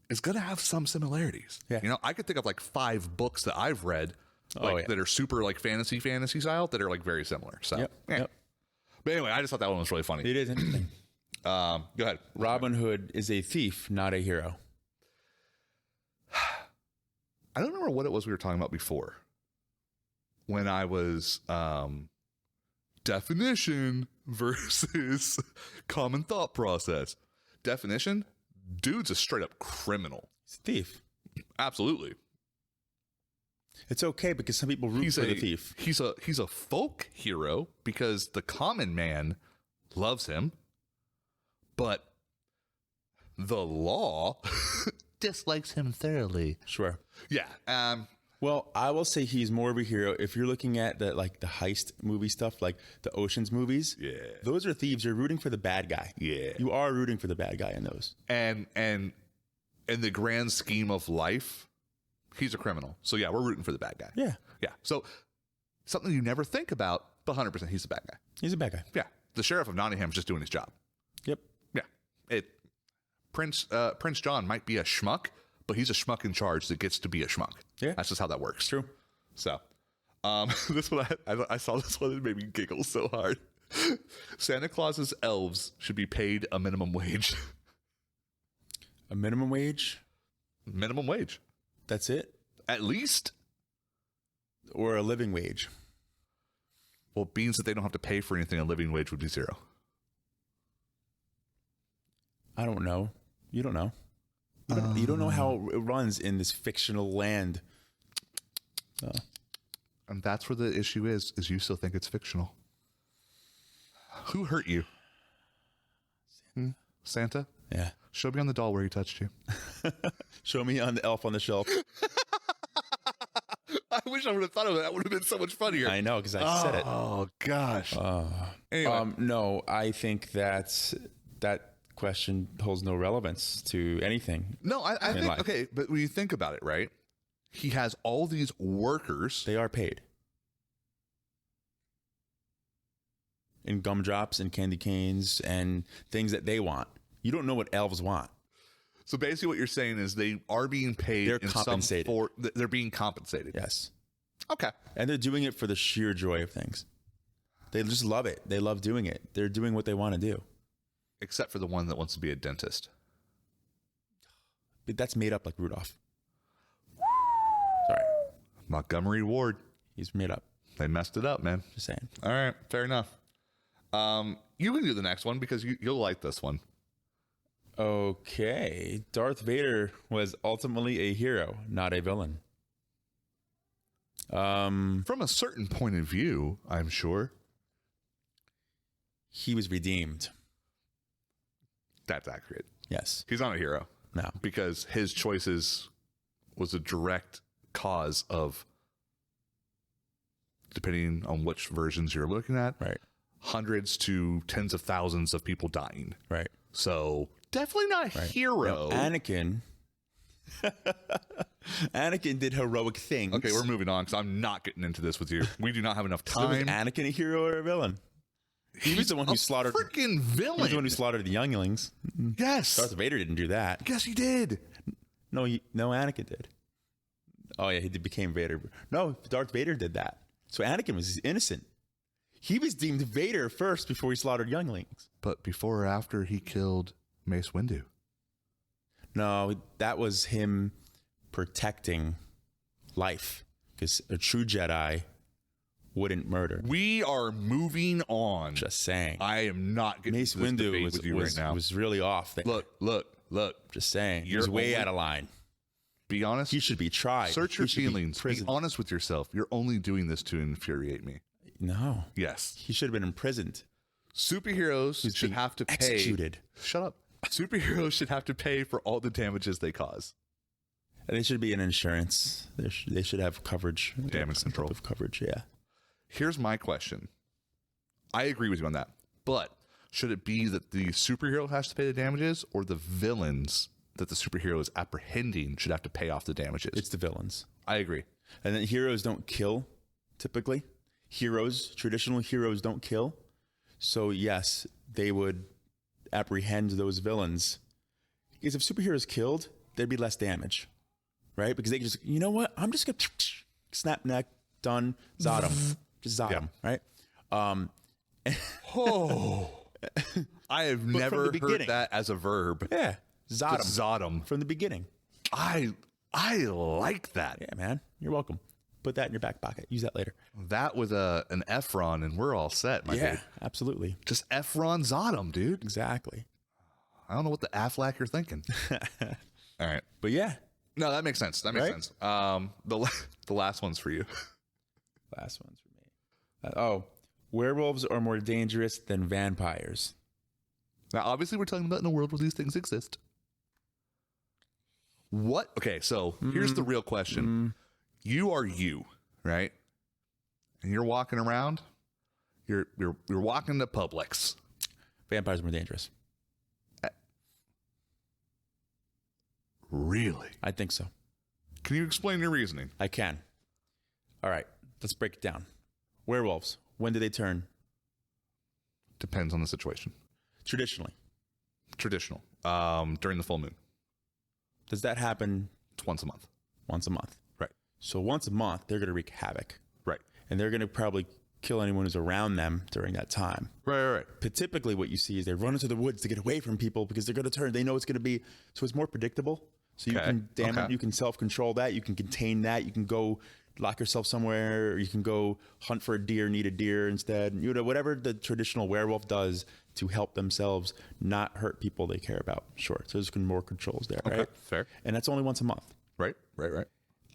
is going to have some similarities. Yeah. I could think of like 5 books that I've read that are super like fantasy style that are like very similar. So, Yep. But anyway, I just thought that one was really funny. It is interesting. Go ahead. Robin Hood is a thief, not a hero. I don't remember what it was we were talking about before. When I was definition versus common thought process. Definition, dude's a straight up criminal. He's a thief. Absolutely. It's okay because some people root for the thief. He's a folk hero because the common man loves him, but the law dislikes him thoroughly. Sure. Yeah. Well, I will say he's more of a hero. If you're looking at the heist movie stuff, like the Ocean's movies, those are thieves. You're rooting for the bad guy. Yeah. You are rooting for the bad guy in those. And in the grand scheme of life, he's a criminal. So yeah, we're rooting for the bad guy. Yeah. Yeah. So something you never think about, but 100% he's a bad guy. He's a bad guy. Yeah. The sheriff of Nottingham's just doing his job. Yep. Yeah. Prince John might be a schmuck, but he's a schmuck in charge that gets to be a schmuck. Yeah. That's just how that works. True. So, this one, I saw this one, it made me giggle so hard. Santa Claus's elves should be paid a minimum wage. A minimum wage? Minimum wage. That's it? At least. Or a living wage? Well, it means that they don't have to pay for anything. A living wage would be 0. I don't know. You don't know. You don't know how it runs in this fictional land. And that's where the issue is you still think it's fictional. Who hurt you? Santa? Yeah. Show me on the doll where he touched you. Show me on the elf on the shelf. I wish I would have thought of that. That would have been so much funnier. I know, because I said it. Oh, gosh. Anyway. No, I think that question holds no relevance to anything. No, I think, life. Okay, but when you think about it, right? He has all these workers. They are paid. In gumdrops and candy canes and things that they want. You don't know what elves want. So basically what you're saying is they are being paid. They're compensated. They're being compensated. Yes. Okay. And they're doing it for the sheer joy of things. They just love it. They love doing it. They're doing what they want to do. Except for the one that wants to be a dentist. But that's made up like Rudolph. Sorry. Montgomery Ward. He's made up. They messed it up, man. Just saying. All right. Fair enough. You can do the next one because you'll like this one. Okay. Darth Vader was ultimately a hero, not a villain. From a certain point of view, I'm sure. he was redeemed. That's accurate. Yes. He's not a hero. No. Because his choices was a direct cause of, depending on which versions you're looking at, Right. hundreds to tens of thousands of people dying. Right. So definitely not a hero. Now, Anakin did heroic things. Okay, we're moving on because I'm not getting into this with you. We do not have enough So was time. Anakin a hero or a villain? He was the one who slaughtered. Freaking villain. He was the one who slaughtered the younglings. Yes. Darth Vader didn't do that. Yes, he did. No, Anakin did. Oh yeah, he became Vader. No, Darth Vader did that. So Anakin was innocent. He was deemed Vader first before he slaughtered younglings. But before or after he killed Mace Windu? No, that was him protecting life, because a true Jedi wouldn't murder. We are moving on. Just saying. I am not getting Mace into this Windu debate with you right now. was really off there. Look. Just saying. You're He's way only- out of line. Be honest. He should be tried. Search your He should be feelings. Be imprisoned. honest with yourself. You're only doing this to infuriate me. No. Yes. He should have been imprisoned. Superheroes should being have to pay. executed. Shut up. Superheroes should have to pay for all the damages they cause. They should be an insurance. They should have coverage. Damage Some control. type of coverage, yeah. Here's my question. I agree with you on that. But should it be that the superhero has to pay the damages, or the villains that the superhero is apprehending should have to pay off the damages? It's the villains. I agree. And then heroes don't kill, typically. Traditional heroes don't kill. So yes, they would apprehend those villains. Because if superheroes killed, there'd be less damage, right? Because they could just, you know what? I'm just going to snap neck, done, zod him. Just zod him, right? I have never heard beginning. that as a verb. Yeah, zod him. Zod 'em. From the beginning. I like that. Yeah, man. You're welcome. Put that in your back pocket. Use that later. That with an Efron, and we're all set, my dude. Absolutely. Just Efron Zodom, dude. Exactly. I don't know what the Affleck you're thinking. All right. But yeah, No, that makes sense. That makes sense. The last one's for you. last one's for me. Werewolves are more dangerous than vampires. Now, obviously, we're talking about in a world where these things exist. What? Okay, so here's the real question. You are you, right? And you're walking around. You're walking to Publix. Vampires are more dangerous. Really? I think so. Can you explain your reasoning? I can. All right, let's break it down. Werewolves, when do they turn? Depends on the situation. Traditionally. Traditional. During the full moon. Does that happen It's once a month. once a month? Right. So once a month, they're going to wreak havoc. Right. And they're going to probably kill anyone who's around them during that time. Right. But typically what you see is they run into the woods to get away from people because they're going to turn. They know it's going to be, so it's more predictable. So you can you can self-control that. You can contain that. You can go lock yourself somewhere, or you can go hunt for a deer, need a deer instead. You know, whatever the traditional werewolf does to help themselves not hurt people they care about. Sure. So there's more controls there, right? Fair. And that's only once a month. Right.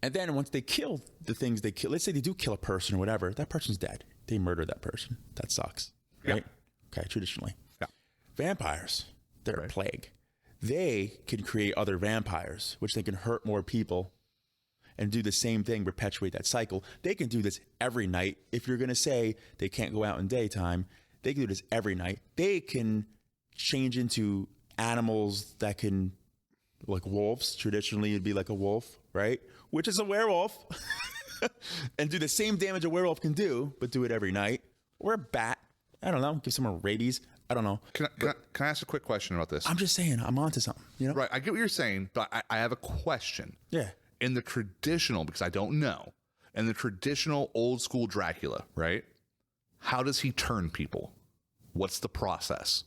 And then once they kill the things they kill, let's say they do kill a person or whatever, that person's dead. They murder that person. That sucks, right? Okay, traditionally. Yeah. Vampires, they're a plague. They can create other vampires, which they can hurt more people and do the same thing, perpetuate that cycle. They can do this every night. If you're going to say they can't go out in daytime, they can do this every night. They can change into animals that can, like wolves. Traditionally, it'd be like a wolf, right? Which is a werewolf. And do the same damage a werewolf can do, but do it every night. Or a bat. I don't know. Give someone rabies. I don't know. Can I ask a quick question about this? I'm just saying, I'm onto something, you know? Right. I get what you're saying, but I have a question. Yeah. In the traditional, because I don't know, in the traditional old school Dracula, right? How does he turn people? What's the process?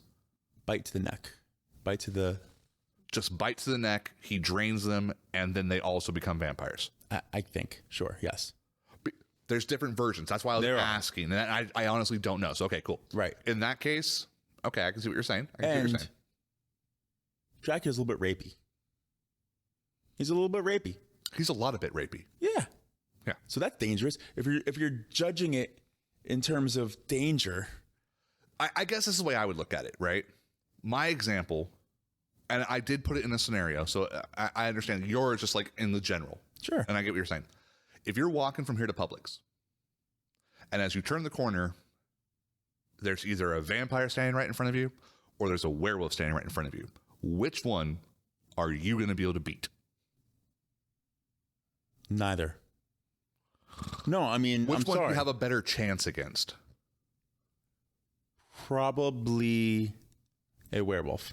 Bite to the neck. Bite to the... Just bite to the neck, he drains them, and then they also become vampires. I think. Sure. Yes. There's different versions. That's why I was asking. And I honestly don't know. So, okay, cool. Right. In that case, okay, I can see what you're saying. I can see what you're saying. Dracula's a little bit rapey. He's a little bit rapey. He's a lot of bit rapey. Yeah. Yeah. So that's dangerous. If you're judging it in terms of danger, I guess this is the way I would look at it, right? My example, and I did put it in a scenario, so I understand yours just like in the general. Sure. And I get what you're saying. If you're walking from here to Publix, and as you turn the corner, there's either a vampire standing right in front of you, or there's a werewolf standing right in front of you. Which one are you going to be able to beat? Neither. No, I mean, Which I'm one do sorry. you have a better chance against? Probably a werewolf.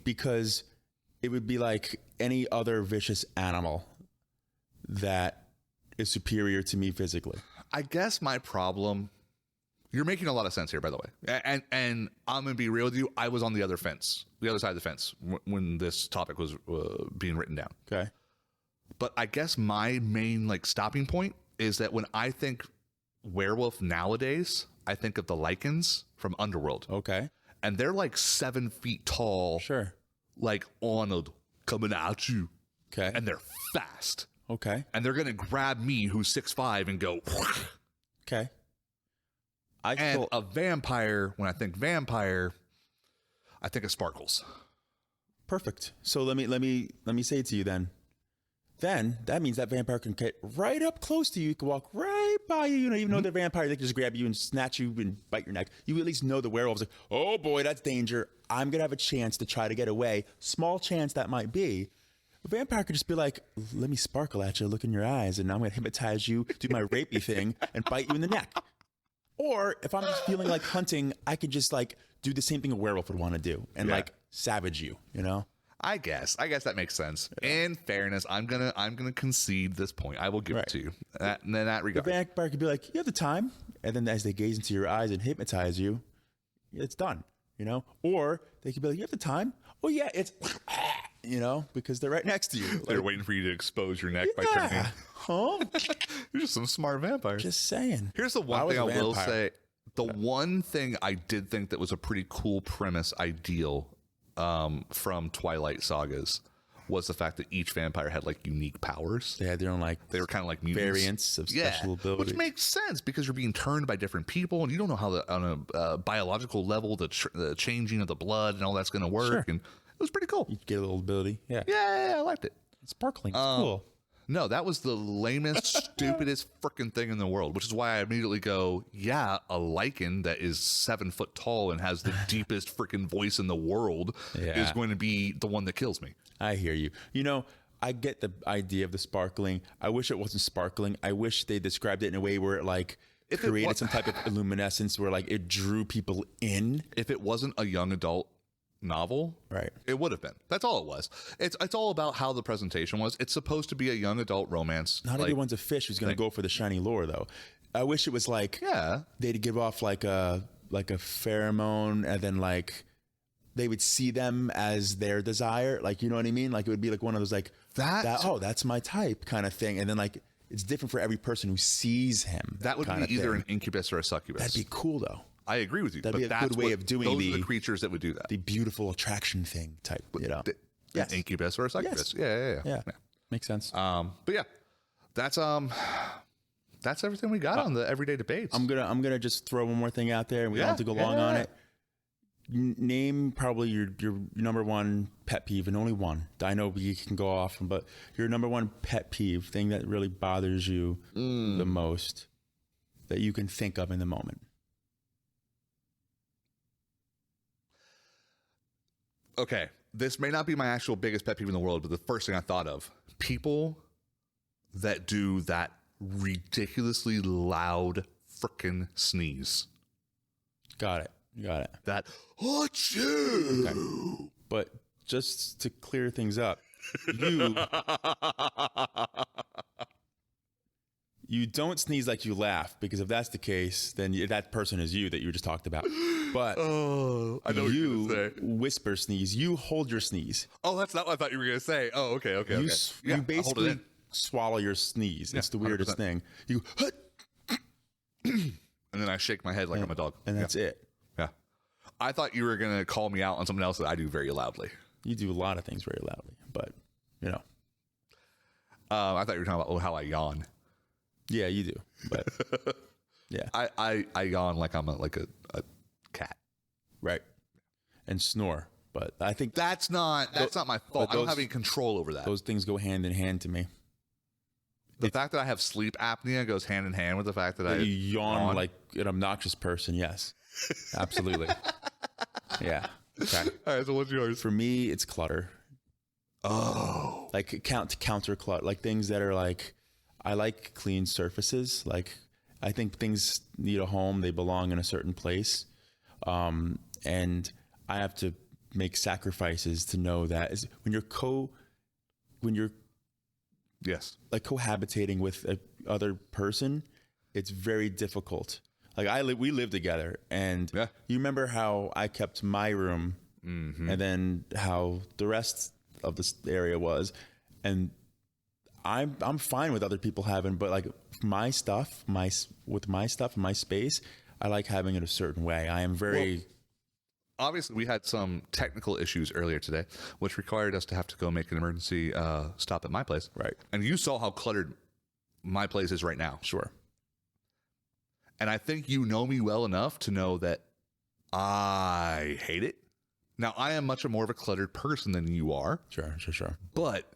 Because it would be like any other vicious animal that is superior to me physically. I guess my problem, you're making a lot of sense here, by the way. And I'm going to be real with you. I was on the other fence, the other side of the fence when this topic was being written down. Okay. But I guess my main like stopping point is that when I think werewolf nowadays, I think of the Lycans from Underworld. Okay. And they're like 7 feet tall. Sure. Like Arnold coming at you. Okay. And they're fast. Okay. And they're going to grab me, who's 6'5", and go. Okay. And a vampire, when I think vampire, I think of sparkles. Perfect. So let me say it to you then. Then that means that vampire can get right up close to you. You can walk right by you. You know, even though they're vampire, they can just grab you and snatch you and bite your neck. You at least know the werewolf's like, oh boy, that's danger. I'm going to have a chance to try to get away. Small chance that might be. A vampire could just be like, let me sparkle at you, look in your eyes, and I'm going to hypnotize you, do my rapey thing, and bite you in the neck. Or if I'm just feeling like hunting, I could just like do the same thing a werewolf would want to do and like savage you, you know? I guess that makes sense. Yeah. In fairness, I'm gonna concede this point. I will give it to you. In that regard, the vampire could be like, "You have the time," and then as they gaze into your eyes and hypnotize you, it's done. You know. Or they could be like, "You have the time." Oh yeah, it's you know, because they're right next to you. They're waiting for you to expose your neck by turning. Huh? You're just some smart vampires. Just saying. Here's the one thing I will say. The one thing I did think that was a pretty cool premise ideal from Twilight sagas was the fact that each vampire had like unique powers. They had their own like they were kind of like mutants. Variants of special abilities, which makes sense because you're being turned by different people, and you don't know how on a biological level the changing of the blood and all that's going to work. Sure. And it was pretty cool. You get a little ability, yeah, I liked it. It's sparkling, it's cool. No, that was the lamest, stupidest freaking thing in the world, which is why I immediately go, yeah, a Lycan that is 7 foot tall and has the deepest freaking voice in the world is going to be the one that kills me. I hear you. You know, I get the idea of the sparkling. I wish it wasn't sparkling. I wish they described it in a way where it like created some type of luminescence where like it drew people in. If it wasn't a young adult novel, right, it would have been. That's all it was. It's all about how the presentation was. It's supposed to be a young adult romance. Not everyone's a fish who's going to go for the shiny lure, though. I wish it was like they'd give off like a pheromone, and then like they would see them as their desire, like, you know what I mean? Like it would be like one of those like that's my type kind of thing, and then like it's different for every person who sees him. That would be either an incubus or a succubus. That'd be cool though. I agree with you. That'd be a good way of doing those are the creatures that would do that. The beautiful attraction thing type, you know. An incubus or a succubus. Yes. Yeah. Makes sense. But yeah, that's everything we got on the everyday debates. I'm gonna just throw one more thing out there, and we don't have to go long on it. Name probably your number one pet peeve, and only one. I know we can go off, but your number one pet peeve, thing that really bothers you the most, that you can think of in the moment. Okay, this may not be my actual biggest pet peeve in the world, but the first thing I thought of, people that do that ridiculously loud frickin' sneeze. Got it. That, achoo! Okay. But just to clear things up, you don't sneeze like you laugh, because if that's the case, then that person is you that you just talked about. But I know what you're gonna say. Whisper sneeze. You hold your sneeze. Oh, that's not what I thought you were going to say. Oh, okay. You basically swallow your sneeze. It's the weirdest 100%. Thing. You and then I shake my head like I'm a dog. And that's it. Yeah. I thought you were going to call me out on something else that I do very loudly. You do a lot of things very loudly, but, you know. I thought you were talking about how I yawn. Yeah, you do. But yeah, I yawn like I'm a Right. And snore. But I think That's not my fault. I don't have any control over that. those things go hand in hand to me. The fact that I have sleep apnea goes hand in hand with the fact that I You yawn like an obnoxious person. Yes, absolutely. Yeah. Okay. All right, so what's yours? For me, it's clutter. Oh. Like counter clutter, like things that are like, I like clean surfaces. Like I think things need a home. They belong in a certain place. And I have to make sacrifices to know that when you're Yes. like cohabitating with a other person, it's very difficult. Like we live together, and you remember how I kept my room, and then how the rest of this area was, and I'm fine with other people having, but like my stuff, my space, I like having it a certain way. I am very. Well, obviously, we had some technical issues earlier today, which required us to have to go make an emergency stop at my place. Right. And you saw how cluttered my place is right now. Sure. And I think you know me well enough to know that I hate it. Now, I am much more of a cluttered person than you are. Sure. But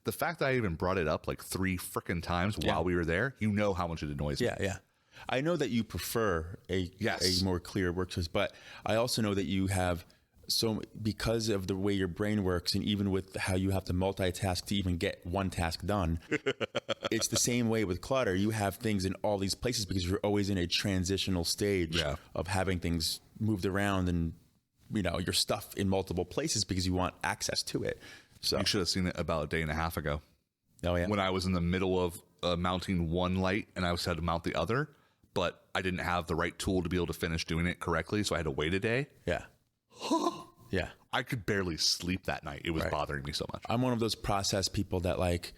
the fact that I even brought it up like 3 frickin' times while we were there, you know how much it annoys me. Yeah. I know that you prefer a more clear workspace, but I also know that you have because of the way your brain works, and even with how you have to multitask to even get one task done, it's the same way with clutter. You have things in all these places because you're always in a transitional stage of having things moved around and, your stuff in multiple places because you want access to it. So you should have seen it about a day and a half ago. Oh, yeah. When I was in the middle of mounting one light and I had to mount the other, but I didn't have the right tool to be able to finish doing it correctly, so I had to wait a day. Yeah. Yeah. I could barely sleep that night. It was bothering me so much. I'm one of those process people that like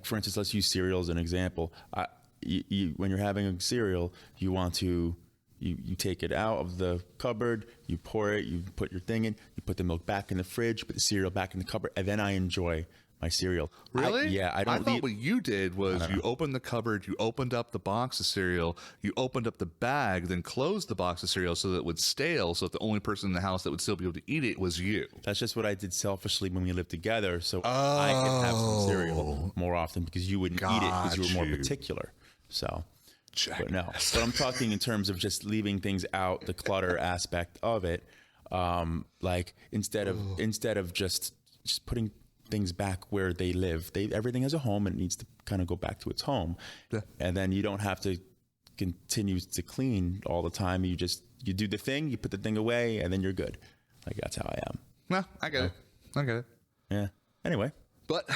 for instance, let's use cereal as an example. When you're having a cereal, you want to, you take it out of the cupboard, you pour it, you put your thing in, you put the milk back in the fridge, put the cereal back in the cupboard, and then I enjoy my cereal. Really? I don't. I thought what you did was you opened the cupboard, you opened up the box of cereal, you opened up the bag, then closed the box of cereal so that it would stale, so that the only person in the house that would still be able to eat it was you. That's just what I did selfishly when we lived together, so I could have some cereal more often because you wouldn't eat it because you were more particular. So, but no. But I'm talking in terms of just leaving things out, the clutter aspect of it. Like instead of just putting things back where they live. Everything has a home and it needs to kind of go back to its home. Yeah. And then you don't have to continue to clean all the time. You do the thing, you put the thing away, and then you're good. Like that's how I am. No, I get it. Yeah. Anyway. But,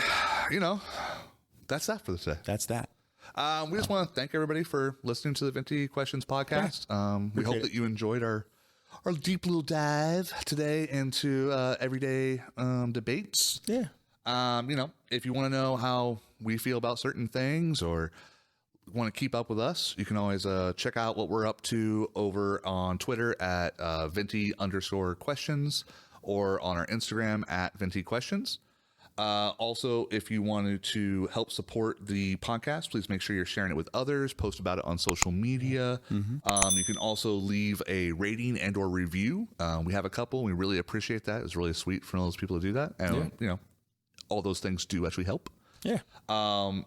that's that for today. That's that. We just want to thank everybody for listening to the Venti Questions podcast. We hope that you enjoyed our deep little dive today into everyday debates. Yeah. If you want to know how we feel about certain things or want to keep up with us, you can always check out what we're up to over on Twitter at Venti_questions or on our Instagram at Venti Questions. Also, if you wanted to help support the podcast, please make sure you're sharing it with others, post about it on social media. You can also leave a rating and or review. We have a couple. We really appreciate that. It's really sweet for those people to do that. And, all those things do actually help. Yeah.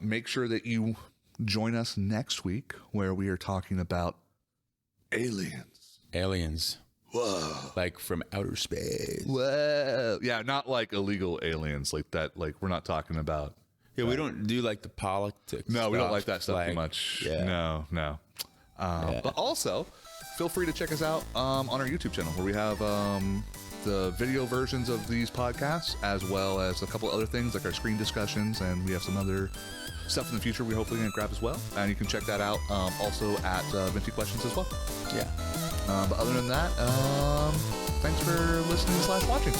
Make sure that you join us next week where we are talking about aliens. Whoa. Like from outer space. Whoa. Yeah, not like illegal aliens like that. Like we're not talking about. Yeah, we don't do like the politics. No, we don't like that stuff too much. Yeah. No. But also, feel free to check us out on our YouTube channel where we have the video versions of these podcasts as well as a couple other things like our screen discussions, and we have some other stuff in the future we hopefully going to grab as well. And you can check that out also at Venti Questions as well. Yeah. But other than that, thanks for listening / watching.